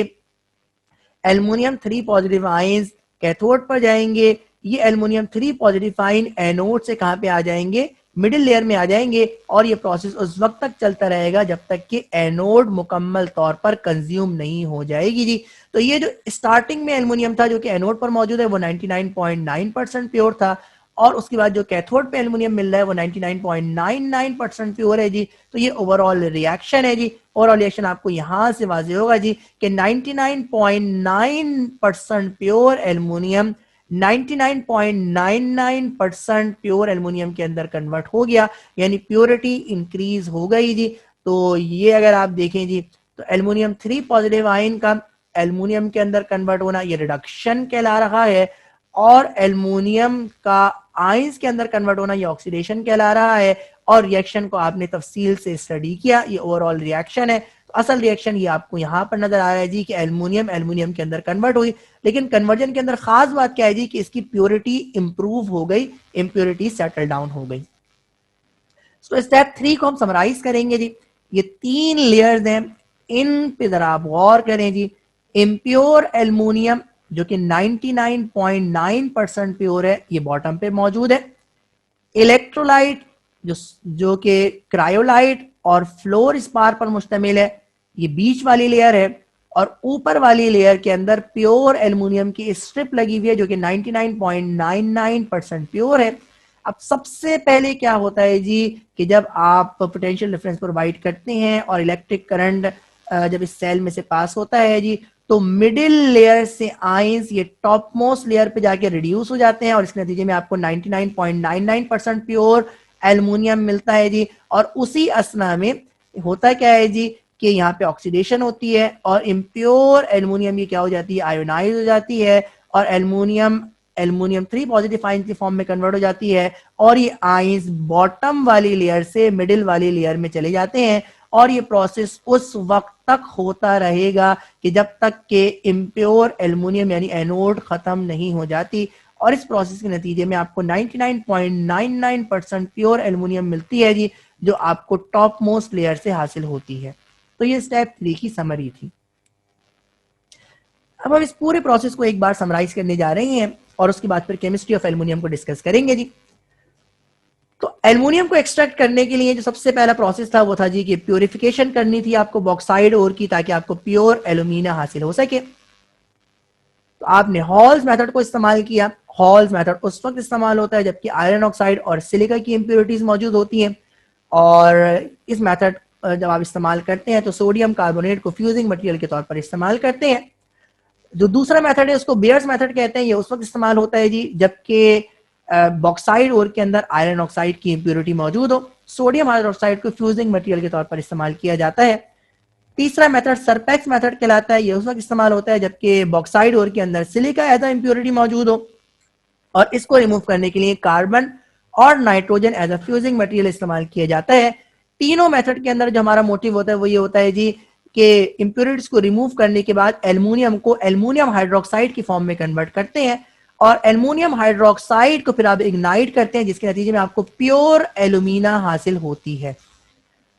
एल्युमिनियम 3 पॉजिटिव आयंस कैथोड पर जाएंगे, ये एल्युमिनियम 3 पॉजिटिव आयन एनोड से कहां पे आ जाएंगे, मिडिल लेयर में आ जाएंगे, और ये प्रोसेस उस वक्त तक चलता रहेगा जब तक कि एनोड मुकम्मल तौर पर कंज्यूम नहीं हो जाएगी जी। तो ये जो स्टार्टिंग में एल्युमिनियम था जो कि एनोड पर मौजूद है वो 99.9% प्योर था, और उसके बाद जो कैथोड पे एल्युमिनियम मिल रहा है वो 99.99% प्योर है जी। तो ये ओवरऑल रिएक्शन है जी। ओवरऑल रिएक्शन आपको यहां से वाजे होगा जी कि 99.9% प्योर एल्युमिनियम 99.99% प्योर एल्युमिनियम के अंदर कन्वर्ट हो गया, यानी प्योरिटी इंक्रीज हो गई जी। तो ये अगर आप देखें जी तो एल्युमिनियम 3 पॉजिटिव आयन का एल्युमिनियम के अंदर कन्वर्ट होना ये रिडक्शन कहला रहा है, और एल्युमिनियम का आयंस के अंदर कन्वर्ट होना ये ऑक्सीडेशन कहला रहा है। और रिएक्शन को आपने तफसील से स्टडी किया, ये ओवरऑल रिएक्शन है। तो असल रिएक्शन ये आपको यहां पर नजर आ रहा है जी कि एल्युमिनियम एल्युमिनियम के अंदर कन्वर्ट हुई, लेकिन कन्वर्जन के अंदर खास बात क्या है जी कि इसकी प्योरिटी इंप्रूव हो गई, इंप्योरिटी सेटल डाउन हो गई। सो स्टेप 3 को हम समराइज करेंगे जी। ये 3 लेयर्स हैं, इन पे जरा आप गौर करें जी। इम्प्योर एल्युमिनियम जो कि 99.9% प्योर है ये बॉटम पे मौजूद है। इलेक्ट्रोलाइट जो कि क्रायोलाइट और फ्लोर स्पार पर मुश्तमिल है ये बीच वाली लेयर है, और ऊपर वाली लेयर के अंदर प्योर एल्युमिनियम की स्ट्रिप लगी हुई है जो कि 99.99% प्योर है। अब सबसे पहले क्या होता है जी कि जब आप पोटेंशियल डिफरेंस प्रोवाइड करते हैं और इलेक्ट्रिक करंट जब इस सेल में से पास होता है जी, तो मिडिल लेयर से आयंस ये टॉप मोस्ट लेयर पे जाके रिड्यूस हो जाते हैं, और इसके नतीजे में आपको 99.99% प्योर एल्युमिनियम मिलता है जी। और उसी असना में होता क्या है जी कि यहाँ पे ऑक्सीडेशन होती है और इम्प्योर एल्युमिनियम ये क्या हो जाती है, आयोनाइज हो जाती है, और एल्युमिनियम एल्युमिनियम 3 पॉजिटिव आयंस की फॉर्म में कन्वर्ट हो जाती है, और ये आयंस बॉटम वाली लेयर से मिडिल वाली लेयर में चले जाते हैं। और ये प्रोसेस उस वक्त तक होता रहेगा कि जब तक के इम्प्योर एल्युमिनियम यानी एनोड खत्म नहीं हो जाती, और इस प्रोसेस के नतीजे में आपको 99.99% प्योर एल्युमिनियम मिलती है जी, जो आपको टॉप मोस्ट लेयर से हासिल होती है। तो ये स्टेप 3 की समरी थी। अब हम इस पूरे प्रोसेस को एक बार समराइज करने जा रहे हैं और उसके बाद फिर केमिस्ट्री ऑफ एल्युमिनियम को डिस्कस करेंगे जी। तो एल्युमिनियम को एक्सट्रैक्ट करने के लिए जो सबसे पहला प्रोसेस था वो था जी कि प्योरिफिकेशन करनी थी आपको बॉक्साइड ओर की, ताकि आपको प्योर एल्यूमिना हासिल हो सके। तो आपने हॉल्स मेथड को इस्तेमाल किया। हॉल्स मेथड उस वक्त इस्तेमाल होता है जबकि आयरन ऑक्साइड और सिलिका की इंप्योरिटीज मौजूद होती हैं, और इस मेथड जब आप इस्तेमाल करते हैं तो सोडियम कार्बोनेट को फ्यूजिंग मटेरियल के तौर पर इस्तेमाल करते हैं। जो दूसरा मेथड है उसको बेयर्स मेथड कहते हैं, ये उस वक्त इस्तेमाल होता है जी जबकि बॉक्साइड ओर के अंदर आयरन ऑक्साइड की इंप्योरिटी मौजूद हो। सोडियम हाइड्रोक्साइड को फ्यूजिंग मटेरियल के तौर पर इस्तेमाल किया जाता है। तीसरा मेथड सरपेक्स मेथड कहलाता है, ये उस वक्त इस्तेमाल होता है जबकि बॉक्साइड ओर के अंदर सिलिका एज अ इंप्योरिटी मौजूद हो, और इसको रिमूव करने के लिए कार्बन और nitrogen as a fusing material इस्तेमाल किया जाता है। तीनों मेथड के अंदर जो हमारा मोटिव होता है वो ये होता है जी कि इंप्योरिटीज को रिमूव करने के बाद एल्युमिनियम को एल्युमिनियम हाइड्रोक्साइड की फॉर्म में कन्वर्ट करते हैं, और एल्युमिनियम हाइड्रोक्साइड को फिर आप इग्नाइट करते हैं जिसके नतीजे में आपको प्योर एल्यूमिना हासिल होती है।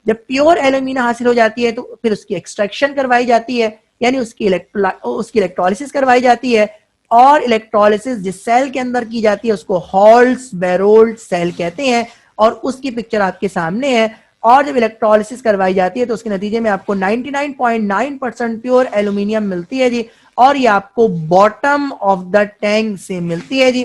जब प्योर एल्यूमिना हासिल हो जाती है तो फिर उसकी एक्सट्रैक्शन करवाई जाती है, यानी उसकी इलेक्ट्रोलिसिस करवाई जाती है, और इलेक्ट्रोलिसिस जिस सेल के अंदर की जाती है उसको हॉल्स बेरोल्ड सेल कहते हैं, और उसकी पिक्चर आपके सामने है। और जब इलेक्ट्रोलिसिस करवाई जाती है तो उसके नतीजे में आपको 99.9% प्योर एल्यूमिनियम मिलती है जी, और ये आपको बॉटम ऑफ द टैंक से मिलती है जी।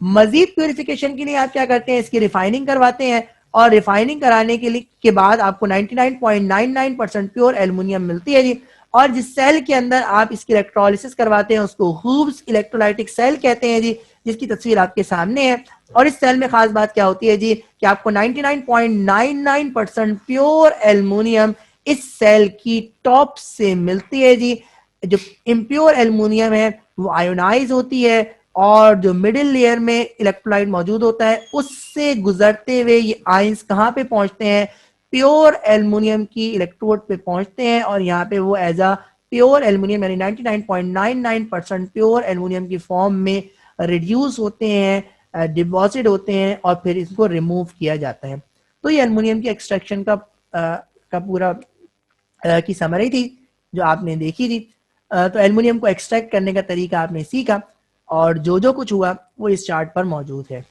मजीद प्योरिफिकेशन के लिए आप क्या करते हैं, इसकी रिफाइनिंग करवाते हैं, और रिफाइनिंग कराने के बाद आपको 99.99% प्योर एल्युमिनियम मिलती है जी। और जिस सेल के अंदर आप इसकी इलेक्ट्रोलिसिस करवाते हैं उसको हूब्स इलेक्ट्रोलाइटिक सेल कहते हैं जी, जिसकी तस्वीर आपके सामने है। और इस सेल में खास बात क्या होती है जी कि आपको 99.99% प्योर एल्युमिनियम इस सेल की टॉप से मिलती है जी। जो इम्प्योर एल्युमिनियम है वो आयोनाइज होती है और जो मिडिल लेयर में इलेक्ट्रोलाइट मौजूद होता है उससे गुजरते हुए ये आयंस कहाँ पे पहुंचते हैं, प्योर एल्युमिनियम की इलेक्ट्रोड पे पहुंचते हैं और यहाँ पे वो एज अ प्योर एल्युमिनियम यानी 99.99% प्योर एल्युमिनियम की फॉर्म में रिड्यूस होते हैं, डिपॉजिट होते हैं और फिर इसको रिमूव किया जाता है। तो ये एल्युमिनियम की एक्सट्रैक्शन का पूरा की समरी थी जो आपने देखी थी। तो एल्युमिनियम को एक्सट्रैक्ट करने का तरीका आपने सीखा और जो जो कुछ हुआ वो इस चार्ट पर मौजूद है।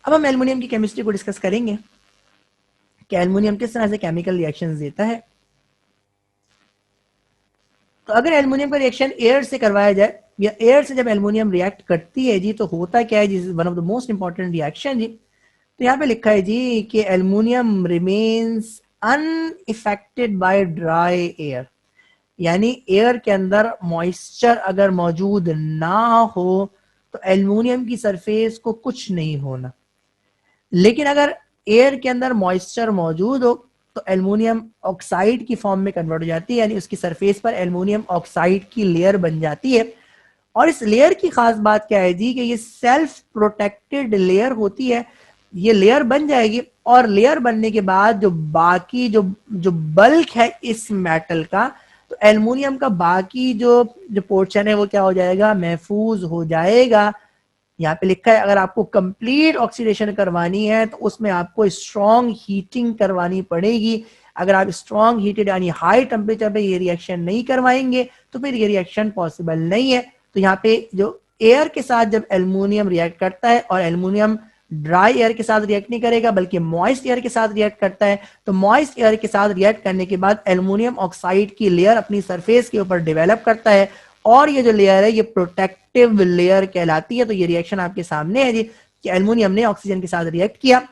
अब हम एल्युमिनियम की केमिस्ट्री को डिस्कस करेंगे कि एल्युमिनियम किस तरह से केमिकल रिएक्शंस देता है। तो अगर एल्युमिनियम का रिएक्शन एयर से करवाया जाए या एयर से जब एल्युमिनियम रिएक्ट करती है जी तो होता क्या है जी, one of the most important reaction जी। तो यहाँ पे लिखा है जी कि aluminium remains unaffected by dry air, यानी एयर के अंदर मॉइस्चर अगर मौजूद ना हो तो एल्युमिनियम की सरफेस को कुछ नहीं होना। लेकिन अगर एयर के अंदर मॉइस्चर मौजूद हो तो एल्युमिनियम ऑक्साइड की फॉर्म में कन्वर्ट हो जाती है, यानी उसकी सरफेस पर एल्युमिनियम ऑक्साइड की लेयर बन जाती है। और इस लेयर की खास बात क्या है जी कि ये सेल्फ प्रोटेक्टेड लेयर होती है। ये लेयर बन जाएगी और लेयर बनने के बाद जो बाकी जो जो बल्क है इस मेटल का, तो एल्युमिनियम का बाकी जो जो पोर्शन है वो क्या हो जाएगा, महफूज हो जाएगा। यहाँ पे लिखा है अगर आपको कंप्लीट ऑक्सीडेशन करवानी है तो उसमें आपको स्ट्रॉन्ग हीटिंग करवानी पड़ेगी। अगर आप स्ट्रॉन्ग हीटेड यानी हाई टेम्परेचर पे ये रिएक्शन नहीं करवाएंगे तो फिर ये रिएक्शन पॉसिबल नहीं है। तो यहाँ पे जो एयर के साथ जब एल्युमिनियम रिएक्ट करता है और एल्युमिनियम ड्राई एयर के साथ रिएक्ट नहीं करेगा बल्कि मॉइस्ट एयर के साथ रिएक्ट करता है, तो मॉइस्ट एयर के साथ रिएक्ट करने के बाद एल्युमिनियम ऑक्साइड की लेयर अपनी सरफेस के ऊपर डेवलप करता है और ये जो लेयर है ये प्रोटेक्टिव लेयर कहलाती है। तो ये रिएक्शन आपके सामने है जी कि एल्युमिनियम ने ऑक्सीजन के साथ रिएक्ट किया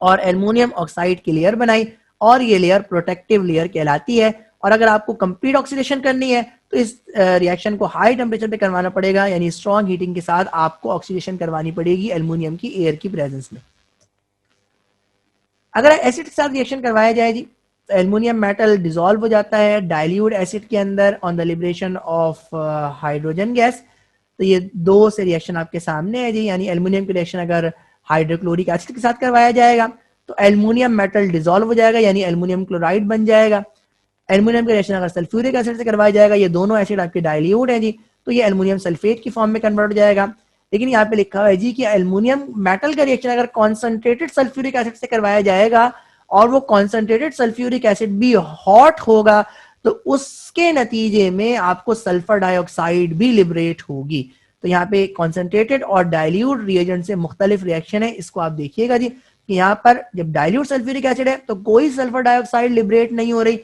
और एल्युमिनियम ऑक्साइड की लेयर बनाई और ये लेयर प्रोटेक्टिव लेयर कहलाती है। और अगर आपको कंप्लीट ऑक्सीडेशन करनी है तो इस रिएक्शन को हाई टेम्परेचर पे करवाना पड़ेगा, यानी स्ट्रॉन्ग हीटिंग के साथ आपको ऑक्सीडेशन करवानी पड़ेगी एल्युमिनियम की एयर की प्रेजेंस में। अगर एसिड के साथ रिएक्शन करवाया जाए जी तो एल्युमिनियम मेटल डिसॉल्व हो जाता है डाइल्यूट एसिड के अंदर on the liberation of hydrogen gas. तो ये दो से रिएक्शन आपके सामने है जी, यानी एल्युमिनियम की रिएक्शन अगर हाइड्रोक्लोरिक एसिड के साथ करवाया जाएगा तो एल्युमिनियम मेटल डिसॉल्व हो जाएगा यानी एल्युमिनियम क्लोराइड बन जाएगा। एल्युमिनियम का रिएक्शन अगर सल्फ्यूरिक एसिड से करवाया जाएगा, ये दोनों एसिड आपके डाइल्यूट है जी, तो ये एल्युमिनियम सल्फेट की फॉर्म में कन्वर्ट हो जाएगा। लेकिन यहाँ पे लिखा हुआ है जी कि एल्युमिनियम मेटल का रिएक्शन अगर कॉन्सेंट्रेटेड सल्फ्यूरिक एसिड से करवाया जाएगा और वो कॉन्सेंट्रेटेड सल्फ्यूरिक एसिड भी हॉट होगा तो उसके नतीजे में आपको सल्फर डाइऑक्साइड भी लिबरेट होगी। तो यहाँ पे कॉन्सेंट्रेटेड और डाइल्यूट रिएजेंट से मुख्तलिफ रिएक्शन है, इसको आप देखिएगा जी कि यहाँ पर जब डाइल्यूट सल्फ्यूरिक एसिड है तो कोई सल्फर डाइऑक्साइड लिबरेट नहीं हो रही,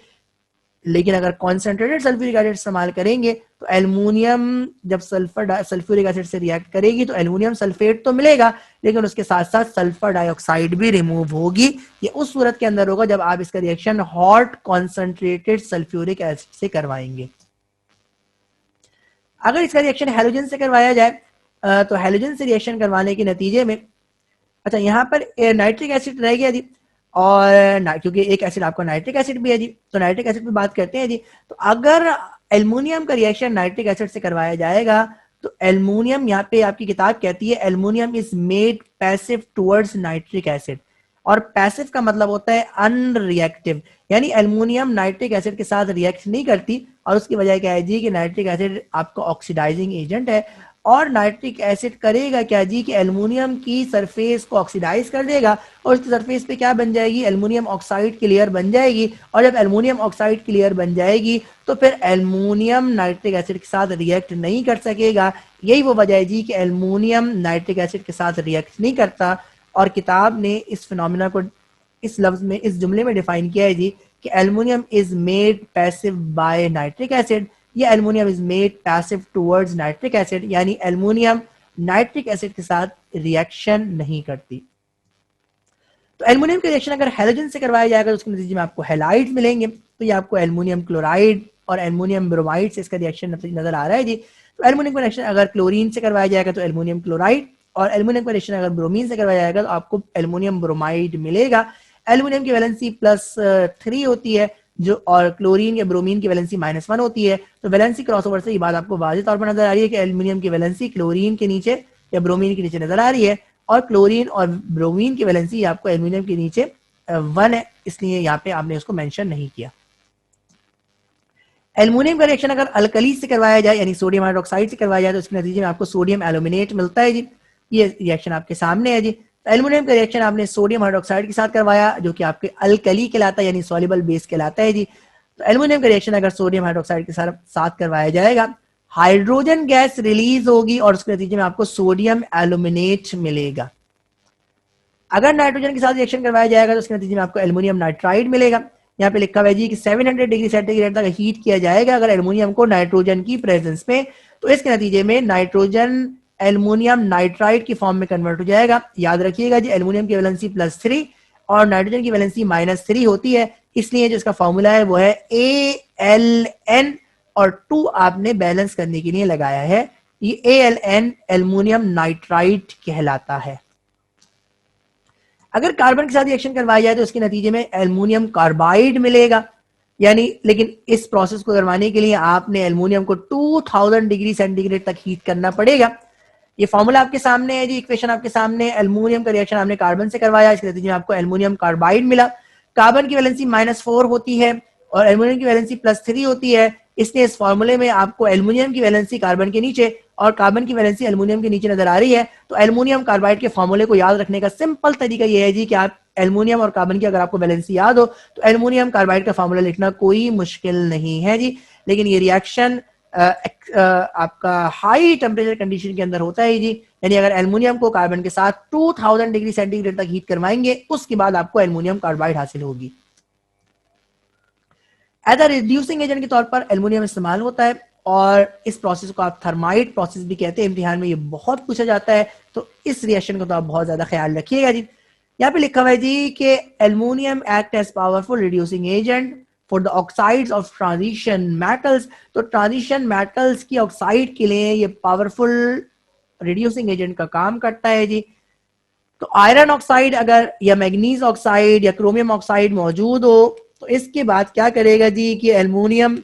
लेकिन अगर कॉन्सेंट्रेटेड सल्फ्यूरिक एसिड इस्तेमाल करेंगे तो एल्युमिनियम जब सल्फ्यूरिक एसिड से रिएक्ट करेगी तो एल्युमिनियम सल्फेट तो मिलेगा लेकिन उसके साथ साथ सल्फर डाइऑक्साइड भी रिमूव होगी। ये उस सूरत के अंदर होगा जब आप इसका reaction hot concentrated sulphuric acid से करवाएंगे। अगर इसका रिएक्शन हैलोजन से करवाया जाए तो हैलोजन से रिएक्शन करवाने के नतीजे में, अच्छा यहाँ पर नाइट्रिक एसिड रह गया जी, और क्योंकि एक एसिड आपका नाइट्रिक एसिड भी है जी तो नाइट्रिक एसिड पे बात करते हैं जी। तो अगर एल्युमिनियम का रिएक्शन नाइट्रिक एसिड से करवाया जाएगा तो एल्युमिनियम, यहाँ पे आपकी किताब कहती है aluminium is made passive towards nitric acid, और पैसिव का मतलब होता है अनरिएक्टिव, यानी एल्युमिनियम नाइट्रिक एसिड के साथ रिएक्ट नहीं करती। और उसकी वजह क्या है जी कि नाइट्रिक एसिड आपका ऑक्सीडाइजिंग एजेंट है और नाइट्रिक एसिड करेगा क्या जी कि एल्युमिनियम की सरफेस को ऑक्सीडाइज कर देगा और उसकी सरफेस पे क्या बन जाएगी, एल्युमिनियम ऑक्साइड की लेयर बन जाएगी। और जब एल्युमिनियम ऑक्साइड की लेयर बन जाएगी तो फिर एल्युमिनियम नाइट्रिक एसिड के साथ रिएक्ट नहीं कर सकेगा। यही वो वजह है जी कि एल्युमिनियम नाइट्रिक एसिड के साथ रिएक्ट नहीं करता। और किताब ने इस फिनोमिना को इस लफ्ज में, इस जुमले में डिफाइन किया है जी कि aluminium is made passive by nitric acid, या aluminium is made passive towards nitric acid, यानी एल्युमिनियम नाइट्रिक एसिड के साथ रिएक्शन नहीं करती। तो एल्युमिनियम का रिएक्शन अगर हैलोजन से करवाया जाएगा तो उसके नतीजे में आपको हैलाइड मिलेंगे। तो ये आपको एल्युमिनियम क्लोराइड और एल्युमिनियम ब्रोमाइड से इसका रिएक्शन नजर आ रहा है जी। तो एल्युमिनियम का रिएक्शन अगर क्लोरीन से करवाया जाएगा तो एल्युमिनियम क्लोराइड, और एल्युमिनियम का रिएक्शन अगर ब्रोमीन से करवाया जाएगा तो आपको एल्युमिनियम ब्रोमाइड मिलेगा। एल्युमिनियम की वैलेंसी +3 होती है जो और क्लोरीन या ब्रोमीन की वैलेंसी -1 होती है। तो वैलेंसी क्रॉसओवर से ये बात आपको वाज़ेह तौर पर नजर आ रही है कि एल्यूमिनियम की वैलेंसी क्लोरीन के नीचे या ब्रोमीन के नीचे नजर आ रही है, और क्लोरीन और ब्रोमीन की वैलेंसी आपको एल्यूमिनियम के नीचे 1 है, इसलिए यहाँ पे आपने उसको मेंशन नहीं किया। एल्युमिनियम का रिएक्शन अगर अल्कली से करवाया जाए यानी सोडियम हाइड्रोक्साइड से करवाया जाए तो इसके नतीजे में आपको सोडियम एल्यूमिनेट मिलता है जी। ये रिएक्शन आपके सामने है जी। तो एल्युमिनियम का रिएक्शन आपने सोडियम हाइड्रोक्साइड के साथ करवाया जो कि आपके अल्कली कहलाता है यानी सॉल्युबल बेस कहलाता है जी। तो एल्युमिनियम का रिएक्शन अगर सोडियम हाइड्रोक्साइड के साथ करवाया जाएगा, हाइड्रोजन गैस रिलीज होगी और उसके नतीजे में आपको सोडियम एल्यूमिनेट मिलेगा। अगर नाइट्रोजन के साथ रिएक्शन करवाया जाएगा तो उसके नतीजे में आपको एल्युमिनियम नाइट्राइड मिलेगा। यहाँ पे लिखा हुआ है जी कि 700 डिग्री सेंटीग्रेड तक हीट किया जाएगा अगर एल्युमिनियम को नाइट्रोजन की प्रेजेंस में, तो इसके नतीजे में नाइट्रोजन एल्युमिनियम नाइट्राइड की फॉर्म में कन्वर्ट हो जाएगा। याद रखिएगा जी, एल्युमिनियम की वैलेंसी +3 और नाइट्रोजन की वैलेंसी -3 होती है, इसलिए जो इसका फॉर्मूला है वो है ALN और 2 आपने बैलेंस करने के लिए लगाया है। ये ALN एल्युमिनियम नाइट्राइड कहलाता है। अगर कार्बन के साथ रिएक्शन करवाया जाए तो इसके नतीजे में एल्युमिनियम कार्बाइड मिलेगा, यानी लेकिन इस प्रोसेस को करवाने के लिए आपने एल्युमिनियम को 2000 डिग्री सेंटीग्रेड तक हीट करना पड़ेगा। ये फॉर्मूला आपके सामने है जी, इक्वेशन आपके सामने। एल्युमिनियम का रिएक्शन आपने कार्बन से करवाया, इसके नतीजे में आपको एल्युमिनियम कार्बाइड मिला। कार्बन की वैलेंसी -4 होती है और एल्युमिनियम की वैलेंसी +3 होती है, इसलिए इस फॉर्मूले में आपको एल्युमिनियम की वैलेंसी कार्बन के नीचे और कार्बन की वैलेंसी एल्युमिनियम के नीचे नजर आ रही है। तो एल्युमिनियम कार्बाइड के फॉर्मूले को याद रखने का सिंपल तरीका यह है जी कि आप एल्युमिनियम और कार्बन की अगर आपको वैलेंसी याद हो तो एल्युमिनियम कार्बाइड का फॉर्मूला लिखना कोई मुश्किल नहीं है जी। लेकिन ये रिएक्शन आपका हाई टेम्परेचर कंडीशन के अंदर होता है जी, यानी अगर एल्युमिनियम को कार्बन के साथ 2000 डिग्री सेंटीग्रेड तक हीट करवाएंगे उसके बाद आपको एल्युमिनियम कार्बाइड हासिल होगी। एज अ रिड्यूसिंग एजेंट के तौर पर एल्युमिनियम इस्तेमाल होता है और इस प्रोसेस को आप थर्माइट प्रोसेस भी कहते हैं। इम्तिहान में ये बहुत पूछा जाता है, तो इस रिएक्शन को तो आप बहुत ज्यादा ख्याल रखिएगा जी। यहाँ पे लिखा हुआ है जी कि aluminium act as powerful reducing agent for the oxides of transition metals. तो ट्रांजिशन मेटल्स की ऑक्साइड के लिए ये पावरफुल रिड्यूसिंग एजेंट का काम करता है जी। तो आयरन ऑक्साइड अगर या मैग्नीज ऑक्साइड या क्रोमियम ऑक्साइड मौजूद हो तो इसके बाद क्या करेगा जी कि एल्युमिनियम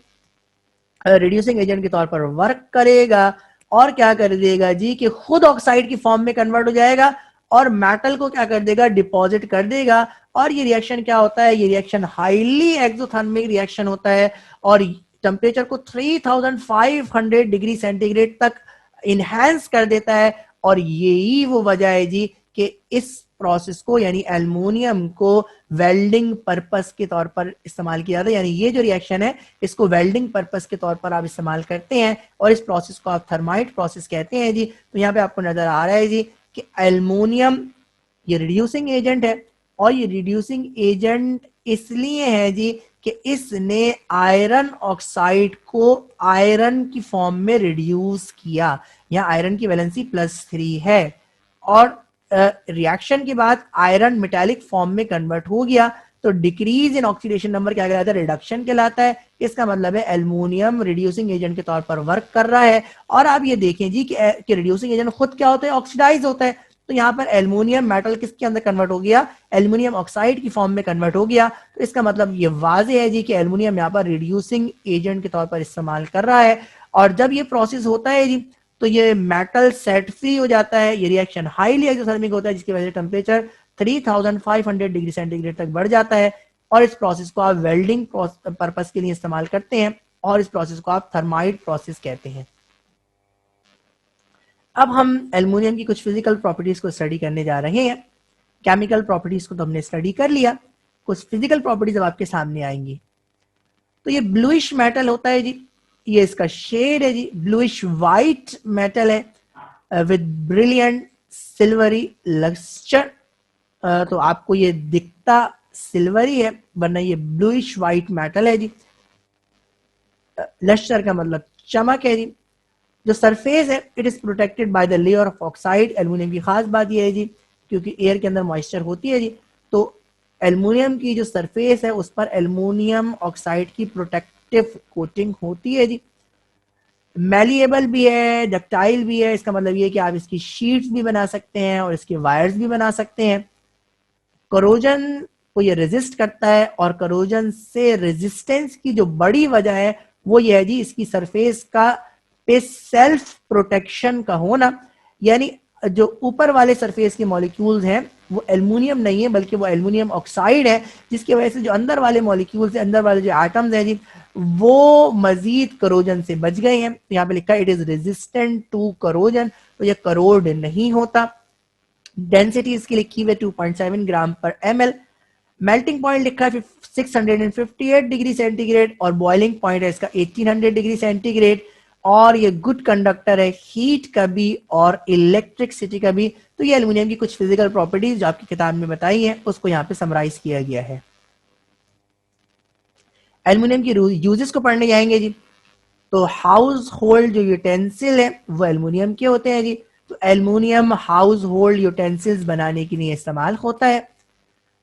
रिड्यूसिंग एजेंट के तौर पर वर्क करेगा और क्या कर देगा जी कि खुद ऑक्साइड की फॉर्म में कन्वर्ट हो जाएगा और मेटल को क्या कर देगा, डिपॉजिट कर देगा। और ये रिएक्शन क्या होता है, ये रिएक्शन हाईली एक्सोथर्मिक रिएक्शन होता है और टेम्परेचर को 3500 डिग्री सेंटीग्रेड तक इनहेंस कर देता है। और यही वो वजह है जी कि इस प्रोसेस को यानी एल्युमिनियम को वेल्डिंग पर्पस के तौर पर इस्तेमाल किया जाता है, यानी ये जो रिएक्शन है इसको वेल्डिंग पर्पस के तौर पर आप इस्तेमाल करते हैं और इस प्रोसेस को आप थर्माइट प्रोसेस कहते हैं जी। तो यहाँ पे आपको नजर आ रहा है जी कि एल्युमिनियम ये रिड्यूसिंग एजेंट है और ये रिड्यूसिंग एजेंट इसलिए है जी कि इसने आयरन ऑक्साइड को आयरन की फॉर्म में रिड्यूस किया। यहाँ आयरन की वैलेंसी +3 है और रिएक्शन के बाद आयरन मेटालिक फॉर्म में कन्वर्ट हो गया, तो डिक्रीज इन ऑक्सीडेशन नंबर क्या कहलाता है, रिडक्शन कहलाता है। इसका मतलब है एल्युमिनियम रिड्यूसिंग एजेंट के तौर पर वर्क कर रहा है। और आप ये देखें जी कि रिड्यूसिंग एजेंट खुद क्या होता है, ऑक्सीडाइज होता है। तो यहाँ पर एल्युमिनियम मेटल किसके अंदर कन्वर्ट हो गया, एल्युमिनियम ऑक्साइड की फॉर्म में कन्वर्ट हो गया। तो इसका मतलब ये वाजे है जी कि एल्युमिनियम यहाँ पर रिड्यूसिंग एजेंट के तौर पर इस्तेमाल कर रहा है। और जब ये प्रोसेस होता है जी तो ये मेटल सेट फ्री हो जाता है। ये रिएक्शन हाईली एक्सोथर्मिक होता है जिसकी वजह से टेम्परेचर 3500 डिग्री सेंटीग्रेड तक बढ़ जाता है और इस प्रोसेस को आप वेल्डिंग पर्पस के लिए इस्तेमाल करते हैं और इस प्रोसेस को आप थर्माइट प्रोसेस कहते हैं। अब हम एल्युमिनियम की कुछ फिजिकल प्रॉपर्टीज को स्टडी करने जा रहे हैं। केमिकल प्रॉपर्टीज को तो हमने स्टडी कर लिया, कुछ फिजिकल प्रॉपर्टीज अब आपके सामने आएंगी। तो ये ब्लूइश मेटल होता है जी, ये इसका शेड है जी, ब्लूइश वाइट मेटल है विद ब्रिलियंट सिल्वरी लस्टर। तो आपको ये दिखता सिल्वरी है वरना ये ब्लूइश वाइट मेटल है जी। लस्टर का मतलब चमक है जी। जो सरफेस है it is protected by the layer of oxide. Aluminium की खास बात यह है जी क्योंकि एयर के अंदर मॉइस्चर होती है जी, तो एल्युमिनियम की जो सरफेस है उस पर एल्युमिनियम ऑक्साइड की प्रोटेक्टिव कोटिंग होती है जी। मैलिएबल भी है, डक्टाइल भी है, इसका मतलब ये कि आप इसकी शीट्स भी बना सकते हैं और इसके वायर्स भी बना सकते हैं। कोरोजन को ये रेजिस्ट करता है, और करोजन से रेजिस्टेंस की जो बड़ी वजह है वो ये है जी इसकी सरफेस का पे सेल्फ प्रोटेक्शन का होना, यानी जो ऊपर वाले सरफेस के मॉलिक्यूल्स हैं वो एल्युमिनियम नहीं है बल्कि वो एल्युमिनियम ऑक्साइड है, जिसकी वजह से जो अंदर वाले मॉलिक्यूल्स हैं, अंदर वाले जो एटम्स हैं जी, वो मजीद करोजन से बच गए हैं। तो यहाँ पे लिखा है it is resistant to corrosion, तो ये करोड नहीं होता। डेंसिटी इसकी लिखी हुई है 2.7 ग्राम पर ml। मेल्टिंग पॉइंट लिखा है 658 डिग्री सेंटीग्रेड, और बॉइलिंग पॉइंट है इसका 1800 डिग्री सेंटीग्रेड, और ये गुड कंडक्टर है हीट का भी और इलेक्ट्रिसिटी का भी। तो ये एल्युमिनियम की कुछ फिजिकल प्रॉपर्टीज जो आपकी किताब में बताई है उसको यहाँ पे समराइज किया गया है। एल्युमिनियम की यूजेस को पढ़ने जाएंगे जी। तो हाउस होल्ड जो यूटेंसिल है वो एल्युमिनियम के होते हैं जी। तो एल्युमिनियम हाउस होल्ड यूटेंसिल्स बनाने के लिए इस्तेमाल होता है।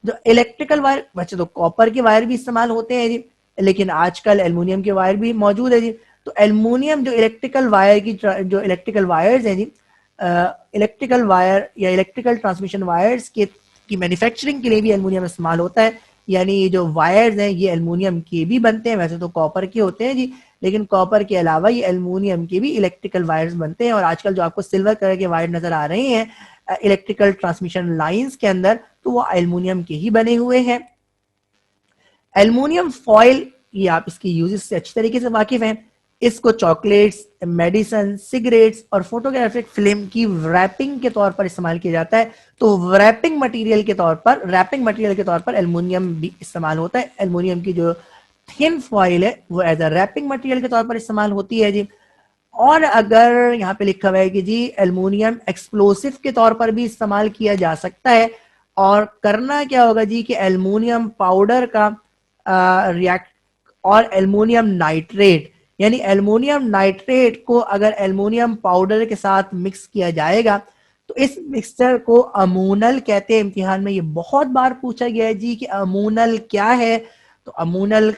जो इलेक्ट्रिकल वायर, वैसे तो कॉपर के वायर भी इस्तेमाल होते हैं जी, लेकिन आजकल एल्युमिनियम के वायर भी मौजूद है जी। तो एल्युमिनियम जो इलेक्ट्रिकल वायर की जो इलेक्ट्रिकल वायर्स हैं जी, इलेक्ट्रिकल वायर या इलेक्ट्रिकल ट्रांसमिशन वायर्स के की मैन्युफैक्चरिंग के लिए भी एल्युमिनियम इस्तेमाल होता है। यानी ये जो वायर्स हैं ये एल्युमिनियम के भी बनते हैं, वैसे तो कॉपर के होते हैं जी, लेकिन कॉपर के अलावा ये एल्युमिनियम के भी इलेक्ट्रिकल वायर्स बनते हैं। और आजकल जो आपको सिल्वर कलर के वायर नजर आ रहे हैं इलेक्ट्रिकल ट्रांसमिशन लाइंस के अंदर, तो वो एल्युमिनियम के ही बने हुए हैं। एल्युमिनियम फॉयल, ये आप इसकी यूजेस से अच्छी तरीके से वाकिफ हैं। इसको चॉकलेट्स, मेडिसिन, सिगरेट्स और फोटोग्राफिक फिल्म की रैपिंग के तौर पर इस्तेमाल किया जाता है। तो रैपिंग मटेरियल के तौर पर एल्युमिनियम भी इस्तेमाल होता है। एल्युमिनियम की जो थिन फॉयल है वो एज अ रैपिंग मटेरियल के तौर पर इस्तेमाल होती है जी। और अगर यहाँ पे लिखा हुआ है कि जी एल्युमिनियम एक्सप्लोसिव के तौर पर भी इस्तेमाल किया जा सकता है। और करना क्या होगा जी कि एल्युमिनियम पाउडर का रिएक्ट और एल्युमिनियम नाइट्रेट, यानी एल्युमिनियम नाइट्रेट को अगर एल्युमिनियम पाउडर के साथ मिक्स किया जाएगा तो इस मिक्सचर को अमोनल कहते हैं। इम्तिहान में ये बहुत बार पूछा गया है जी कि अमोनल क्या है। तो अमोनल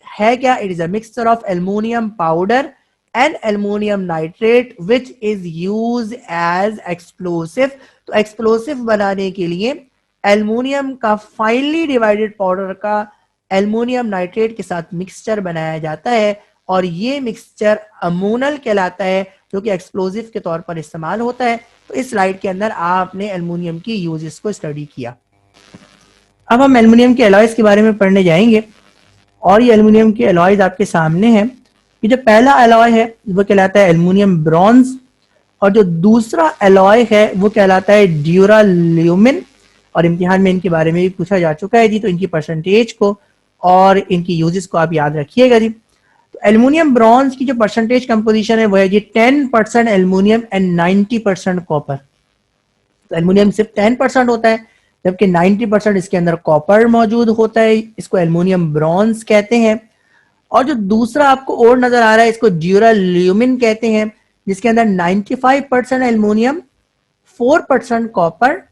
है क्या? It is a mixture of aluminium powder and aluminium nitrate which is use as explosive. तो एक्सप्लोसिव बनाने के लिए एल्युमिनियम का फाइनली डिवाइडेड पाउडर का एल्युमिनियम नाइट्रेट के साथ मिक्सचर बनाया जाता है, और ये मिक्सचर अमोनल कहलाता है, जो कि एक्सप्लोसिव के तौर पर इस्तेमाल होता है। तो इस स्लाइड के अंदर आपने एल्युमिनियम की यूजेस को स्टडी किया। अब हम एल्युमिनियम के एलॉयज के बारे में पढ़ने जाएंगे, और ये एल्युमिनियम के एलॉयज आपके सामने हैं। ये जो पहला एलॉय है वो कहलाता है एल्युमिनियम ब्रॉन्ज, और जो दूसरा एलॉय है वो कहलाता है ड्यूराल्यूमिन। और इम्तिहान में इनके बारे में भी पूछा जा चुका है जी, तो इनकी परसेंटेज को और इनकी यूजेस को आप याद रखिएगा जी। तो एल्युमिनियम ब्रॉन्ज की जो परसेंटेज कंपोजिशन है वो है जी 10% एल्युमिनियम एंड 90% कॉपर। तो एल्युमिनियम सिर्फ 10% होता है, जबकि 90% इसके अंदर कॉपर मौजूद होता है। इसको एल्युमिनियम ब्रॉन्ज कहते हैं। और जो दूसरा आपको और नजर आ रहा है इसको ड्यूराल्यूमिन कहते हैं, जिसके अंदर 95% एल्युमिनियम, 4% कॉपर,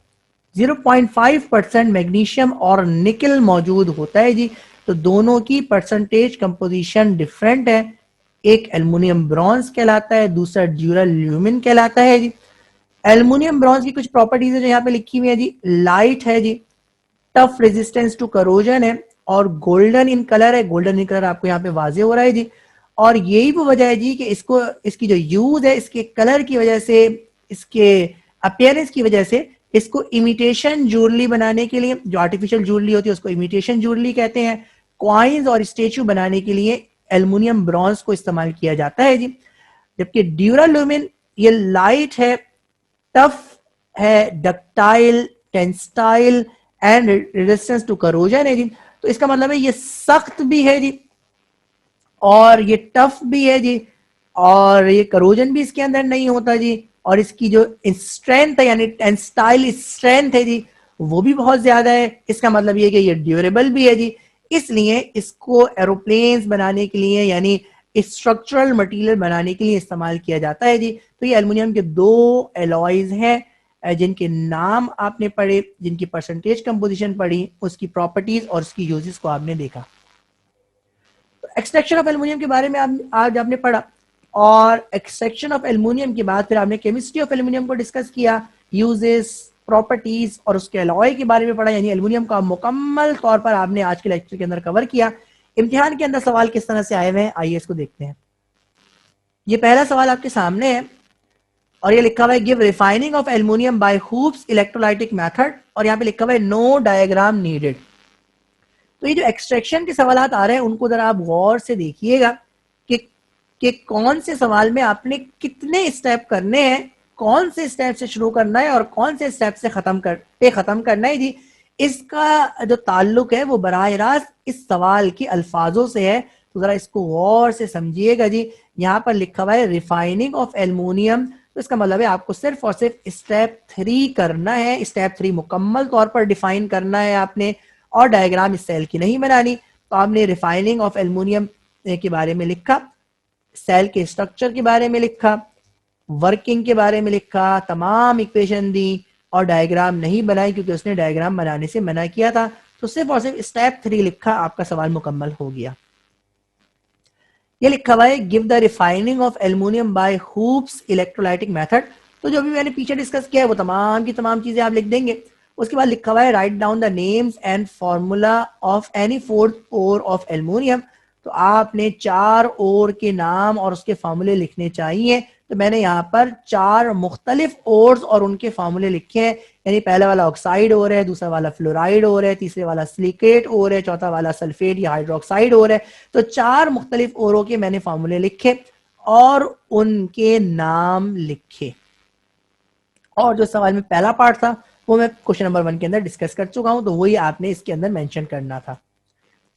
0.5% मैग्नीशियम और निकल मौजूद होता है जी। तो दोनों की परसेंटेज कंपोजिशन डिफरेंट है। एक एल्युमिनियम ब्रॉन्ज कहलाता है, दूसरा ड्यूराल्यूमिन कहलाता है जी। एल्युमिनियम ब्रॉन्ज की कुछ प्रॉपर्टीज है जो यहाँ पे लिखी हुई है जी। लाइट है जी, टफ रेजिस्टेंस टू करोजन है, और गोल्डन इन कलर है। गोल्डन इन कलर आपको यहाँ पे वाजे हो रहा है जी। और यही वो वजह है जी कि इसको, इसकी जो यूज है इसके कलर की वजह से, इसके अपीयरेंस की वजह से, इसको इमिटेशन ज्वेलरी बनाने के लिए, जो आर्टिफिशियल ज्वेलरी होती है उसको इमिटेशन ज्वेलरी कहते हैं। क्वाइंस और स्टेचू बनाने के लिए एल्युमिनियम ब्रॉन्ज को इस्तेमाल किया जाता है जी। जबकि ड्यूराल्यूमिन ये लाइट है, टफ है, ductile, tensile and resistance to corrosion है जी। तो इसका मतलब है ये सख्त भी है जी, और ये टफ भी है जी, और ये करोजन भी इसके अंदर नहीं होता जी, और इसकी जो स्ट्रेंथ है यानी टेंस्टाइल स्ट्रेंथ है जी वो भी बहुत ज्यादा है। इसका मतलब ये कि ये ड्यूरेबल भी है जी। इसलिए इसको एरोप्लेन्स बनाने के लिए यानी स्ट्रक्चरल मटेरियल बनाने के लिए इस्तेमाल किया जाता है जी। तो ये एल्युमिनियम के दो एलॉयज हैं जिनके नाम आपने पढ़े, जिनकी परसेंटेज कंपोजिशन पढ़ी, उसकी प्रॉपर्टीज और उसकी यूजेस को आपने देखा। एक्सट्रैक्शन ऑफ एल्युमिनियम के बारे में आज आपने पढ़ा, और एक्सट्रैक्शन ऑफ एल्युमिनियम के बाद फिर आपने केमिस्ट्री ऑफ एल्युमिनियम को डिस्कस किया, यूजेस, प्रॉपर्टीज और उसके अलॉय के बारे में पढ़ा, यानी एल्युमिनियम का मुकम्मल तौर पर आपने आज के लेक्चर के अंदर कवर किया। इम्तिहान के अंदर सवाल किस तरह से आए हुए हैं, आइए इसको देखते हैं। ये पहला सवाल आपके सामने है और ये लिखा हुआ है give refining of aluminium by Hoopes electrolytic method, और यहाँ पे लिखा हुआ है नो डायग्राम नीडेड। तो ये जो एक्सट्रैक्शन के सवाल आ रहे हैं उनको जरा आप गौर से देखिएगा कि कौन से सवाल में आपने कितने स्टेप करने हैं, कौन से स्टेप से शुरू करना है और कौन से स्टेप से खत्म करना है जी। इसका जो ताल्लुक है वो बराह रास्त इस सवाल के अल्फाजों से है, तो जरा इसको गौर से समझिएगा जी। यहाँ पर लिखा हुआ है रिफाइनिंग ऑफ एल्युमिनियम, तो इसका मतलब है आपको सिर्फ और सिर्फ स्टेप 3 करना है। स्टेप 3 मुकम्मल तौर पर डिफाइन करना है आपने, और डायग्राम इस सेल की नहीं बनानी। तो आपने रिफाइनिंग ऑफ एल्युमिनियम के बारे में लिखा, सेल के स्ट्रक्चर के बारे में लिखा, वर्किंग के बारे में लिखा, तमाम इक्वेशन दी और डायग्राम नहीं बनाई क्योंकि उसने डायग्राम बनाने से मना किया था। तो सिर्फ और सिर्फ स्टेप 3 लिखा, आपका सवाल मुकम्मल हो गया। ये लिखा हुआ है give the refining of aluminium by Hoopes electrolytic method. तो जो भी मैंने पीछे डिस्कस किया है वो तमाम की तमाम चीजें आप लिख देंगे। उसके बाद लिखा हुआ है write down the names and formula of any fourth ore of aluminium. तो आपने 4 ओर के नाम और उसके फार्मूले लिखने चाहिए। तो मैंने यहाँ पर 4 मुख्तलिफ ओर्स और उनके फार्मूले लिखे हैं, यानी पहला वाला ऑक्साइड ओर है, दूसरा वाला फ्लोराइड ओर है, तीसरे वाला सिलिकेट ओर है, चौथा वाला सल्फेट या हाइड्रोक्साइड ओर है। तो 4 मुख्तलिफ ओरों के मैंने फार्मूले लिखे और उनके नाम लिखे। और जो सवाल में पहला पार्ट था वो मैं क्वेश्चन नंबर 1 के अंदर डिस्कस कर चुका हूं, तो वही आपने इसके अंदर मेंशन करना था।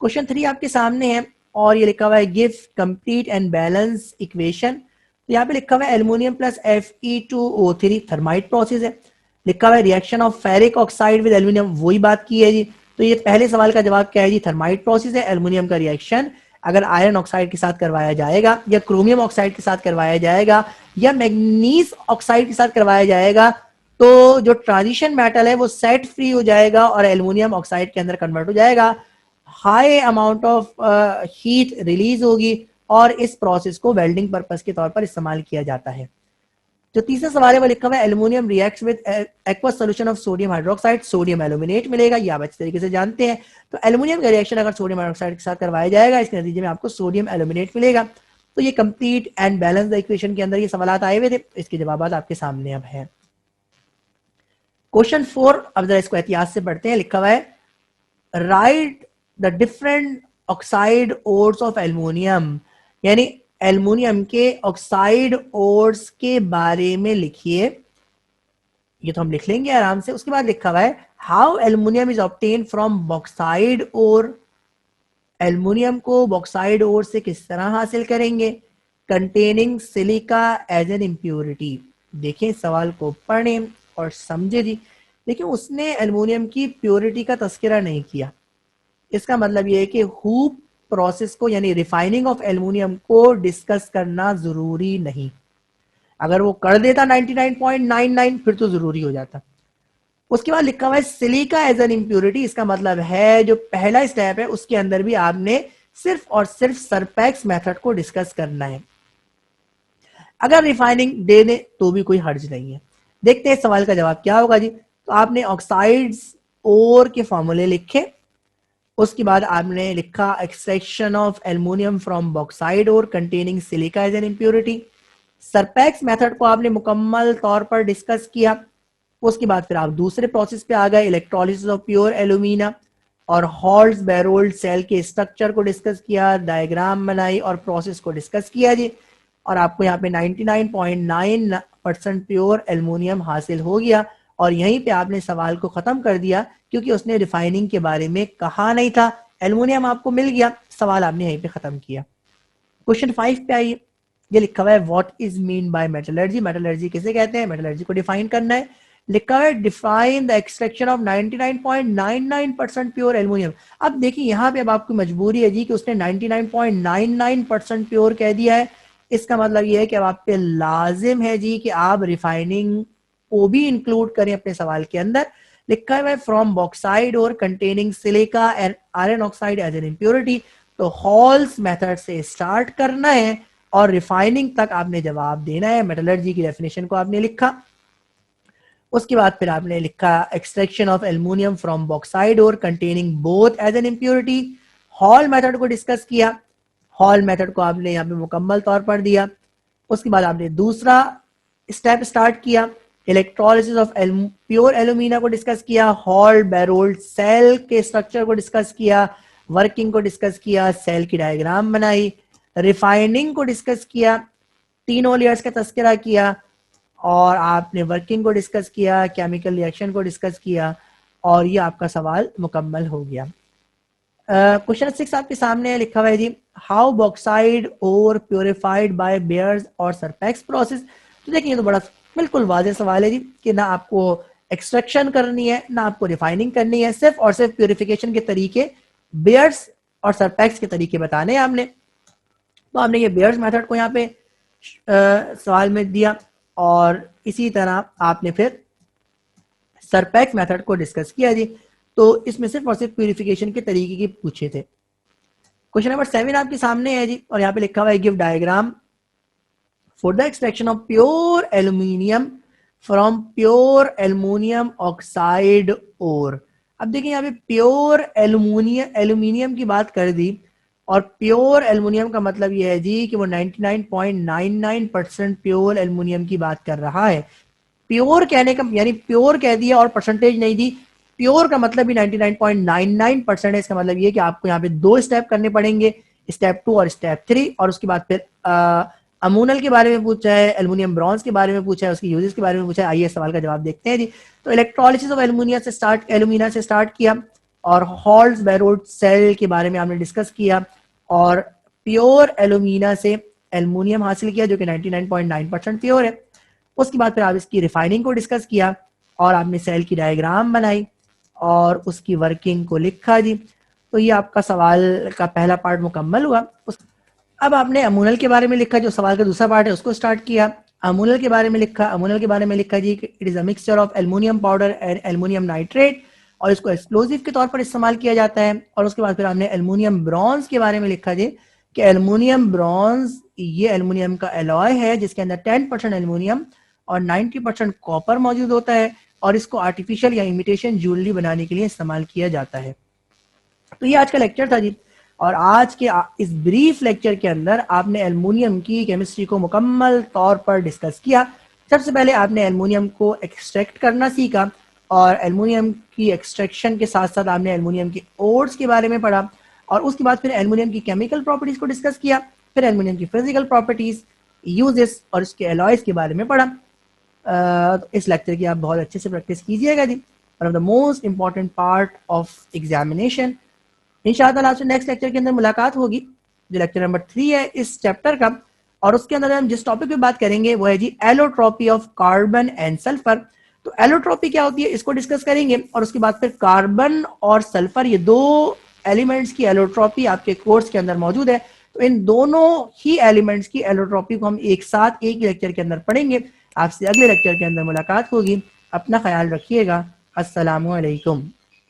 क्वेश्चन 3 आपके सामने है और ये लिखा हुआ है give complete and balance equation. तो यहाँ पे लिखा हुआ है aluminium plus Fe2O3 thermite process है। लिखा हुआ है reaction of ferric oxide with aluminium, वही बात की है जी। तो ये पहले सवाल का जवाब क्या है जी, थर्माइट प्रोसेस है। एल्युमिनियम का रिएक्शन अगर आयरन ऑक्साइड के साथ करवाया जाएगा या क्रोमियम ऑक्साइड के साथ करवाया जाएगा या मैग्नीज ऑक्साइड के साथ करवाया जाएगा तो जो ट्रांजिशन मेटल है वो सेट फ्री हो जाएगा और एल्युमिनियम ऑक्साइड के अंदर कन्वर्ट हो जाएगा, high amount of heat release होगी और इस प्रोसेस को वेल्डिंग पर्पस के तौर पर इस्तेमाल किया जाता है। जो तीसरा सवाल है वो लिखा हुआ है aluminium reacts with aqueous solution of sodium hydroxide, sodium aluminate मिलेगा, ये आप अच्छे तरीके से जानते हैं। तो एल्युमिनियम का रिएक्शन अगर सोडियम हाइड्रोक्साइड के साथ करवाया जाएगा इसके नतीजे में आपको सोडियम एल्यूमिनेट मिलेगा। तो ये complete and balance the equation के अंदर ये सवाल आए हुए थे, इसके जवाब आपके सामने अब है। क्वेश्चन 4, अब जरा इसको एहतियात से पढ़ते हैं। लिखा हुआ है right the different oxide ores of aluminium, यानी एल्युमिनियम के ऑक्साइड ओर्स के बारे में लिखिए। ये तो हम लिख लेंगे आराम से। उसके बाद लिखा हुआ है how aluminium is obtain from bauxite ore, aluminium को बॉक्साइड ओर से किस तरह हासिल करेंगे। Containing silica as an impurity. देखें सवाल को पढ़ें और समझे जी। देखिए उसने एल्युमिनियम की प्योरिटी का तस्करा नहीं किया, इसका मतलब यह है कि हूप प्रोसेस को यानी रिफाइनिंग ऑफ एल्युमिनियम को डिस्कस करना जरूरी नहीं। अगर वो कर देता 99.99 फिर तो जरूरी हो जाता। उसके बाद लिखा हुआ है सिलिका एज एन इम्प्योरिटी, इसका मतलब है जो पहला स्टेप है उसके अंदर भी आपने सिर्फ और सिर्फ सरपैक्स मेथड को डिस्कस करना है। अगर रिफाइनिंग दे दे तो भी कोई हर्ज नहीं है। देखते हैं सवाल का जवाब क्या होगा जी। तो आपने ऑक्साइड्स ओर के फॉर्मूले लिखे, उसके बाद आपने लिखा extraction of aluminium from bauxite ore containing silica as an impurity. Serpeck's method को आपने मुकम्मल तौर पर डिस्कस किया। उसके बाद फिर आप दूसरे प्रोसेस पे आ गए, इलेक्ट्रोलिसिस ऑफ प्योर एल्यूमिना, और हॉल्ट्स बैरोल्ड सेल के स्ट्रक्चर को डिस्कस किया, डायग्राम बनाई और प्रोसेस को डिस्कस किया जी। और आपको यहाँ पे 99.9% प्योर एल्युमिनियम हासिल हो गया और यहीं पे आपने सवाल को खत्म कर दिया क्योंकि उसने रिफाइनिंग के बारे में कहा नहीं था। एल्युमिनियम आपको मिल गया, सवाल आपने यहीं पे खत्म किया। क्वेश्चन 5 पे आइए। ये लिखा हुआ है what is mean by metallurgy, metallurgy किसे कहते हैं, मेटलर्जी को डिफाइन करना है। लिखा है define the extraction of 99.99% pure aluminium. अब देखिए यहाँ पे अब आपकी मजबूरी है जी कि उसने 99.99% प्योर कह दिया है, इसका मतलब ये है कि अब आप पे लाजिम है जी कि आप रिफाइनिंग को भी इंक्लूड करें अपने सवाल के अंदर। लिखा है from bauxite ore containing silica and iron oxide as an impurity. तो हॉल्स मेथड से स्टार्ट करना है और रिफाइनिंग तक आपने जवाब देना है। मेटलर्जी की डेफिनेशन को आपने लिखा, उसके बाद फिर आपने लिखा extraction of aluminium from bauxite ore containing both as an impurity. Hall method को डिस्कस किया, हॉल मेथड को आपने यहाँ पे मुकम्मल तौर पर दिया। उसके बाद आपने दूसरा स्टेप स्टार्ट किया, इलेक्ट्रोलिसिस ऑफ प्योर एल्यूमिना को डिस्कस किया, हॉल बैरोल्ड सेल के स्ट्रक्चर को डिस्कस किया, वर्किंग को डिस्कस किया, सेल की डायग्राम बनाई, रिफाइनिंग को डिस्कस किया, तीनों लेयर्स का तस्करा किया, और आपने वर्किंग को डिस्कस किया, केमिकल रिएक्शन को डिस्कस किया, और ये आपका सवाल मुकम्मल हो गया। क्वेश्चन 6 आपके सामने लिखा हुआ है जी, हाउ बॉक्साइड और प्योरिफाइड बाय बेयर्स और सरपेक्स प्रोसेस। तो देखिए ये तो बड़ा बिल्कुल वाज़ेह सवाल है जी कि ना आपको एक्सट्रैक्शन करनी है ना आपको रिफाइनिंग करनी है, सिर्फ और सिर्फ प्योरिफिकेशन के तरीके बेयर्स और सरपेक्स के तरीके बताने हैं आपने। तो आपने ये बेयर्स मेथड को यहाँ पे सवाल में दिया, और इसी तरह आपने फिर सरपेक्स मेथड को डिस्कस किया जी। तो इसमें सिर्फ और सिर्फ प्यूरिफिकेशन के तरीके की पूछे थे। क्वेश्चन नंबर 7 आपके सामने है जी, और यहाँ पे लिखा हुआ है give diagram for the extraction of pure aluminium from pure aluminium oxide ore. अब देखिए यहाँ पे प्योर एल्यूमिनियम की बात कर दी, और प्योर एल्यूमिनियम का मतलब ये है जी कि वो 99.99% प्योर एल्यूमिनियम की बात कर रहा है। प्योर कहने का यानी प्योर कह दिया और परसेंटेज नहीं दी, प्योर का मतलब भी 99.99% है। इसका मतलब ये कि आपको यहाँ पे दो स्टेप करने पड़ेंगे, स्टेप 2 और स्टेप 3, और उसके बाद फिर अमोनल के बारे में पूछा है, एल्युमिनियम ब्रॉन्ज के बारे में पूछा है, उसकी यूजेस के बारे में पूछा है। आइए सवाल का जवाब देखते हैं जी। तो इलेक्ट्रोलिसिस ऑफ एल्यूमिना से स्टार्ट किया, और हॉल्स बैरोड सेल के बारे में आपने डिस्कस किया, और प्योर एल्यूमिना से एल्युमिनियम हासिल किया जो कि 99.9% प्योर है। उसके बाद फिर आप इसकी रिफाइनिंग को डिस्कस किया, और आपने सेल की डायग्राम बनाई, और उसकी वर्किंग को लिखा जी। तो ये आपका सवाल का पहला पार्ट मुकम्मल हुआ। अब आपने अमोनल के बारे में लिखा, जो सवाल का दूसरा पार्ट है उसको स्टार्ट किया। अमोनल के बारे में लिखा, अमोनल के बारे में लिखा जी it is a mixture of aluminium powder and aluminium nitrate, और इसको एक्सप्लोजिव के तौर पर इस्तेमाल किया जाता है। और उसके बाद फिर हमने एल्युमिनियम ब्रॉन्ज के बारे में लिखा जी कि एल्युमिनियम ब्रॉन्ज ये एल्युमिनियम का एलॉय है जिसके अंदर 10% एल्युमिनियम और 90% कॉपर मौजूद होता है, और इसको आर्टिफिशियल या इमिटेशन ज्वेलरी बनाने के लिए इस्तेमाल किया जाता है। तो ये आज का लेक्चर था जी, और आज के इस ब्रीफ लेक्चर के अंदर आपने एल्युमिनियम की केमिस्ट्री को मुकम्मल तौर पर डिस्कस किया। सबसे पहले आपने एल्युमिनियम को एक्सट्रैक्ट करना सीखा, और एल्युमिनियम की एक्सट्रैक्शन के साथ साथ आपने एल्युमिनियम के ओर्स के बारे में पढ़ा, और उसके बाद फिर एल्युमिनियम की केमिकल प्रॉपर्टीज को डिस्कस किया, फिर एल्युमिनियम की फिजिकल प्रॉपर्टीज, यूजेस और इसके एलॉयज के बारे में पढ़ा। तो इस लेक्चर की आप बहुत अच्छे से प्रैक्टिस कीजिएगा जी। One of the most important part of examination. इंशाअल्लाह आपसे नेक्स्ट लेक्चर के अंदर मुलाकात होगी, जो लेक्चर नंबर 3 है इस चैप्टर का, और उसके अंदर हम जिस टॉपिक पे बात करेंगे वो है जी allotropy of carbon and sulphur. तो एलोट्रॉपी क्या होती है इसको डिस्कस करेंगे, और उसके बाद फिर कार्बन और सल्फर ये दो एलिमेंट्स की एलोट्रॉपी आपके कोर्स के अंदर मौजूद है। तो इन दोनों ही एलिमेंट्स की एलोट्रॉपी को हम एक साथ एक ही लेक्चर के अंदर पढ़ेंगे। आपसे अगले लेक्चर के अंदर मुलाकात होगी। अपना ख्याल रखिएगा। अस्सलामु अलैकुम।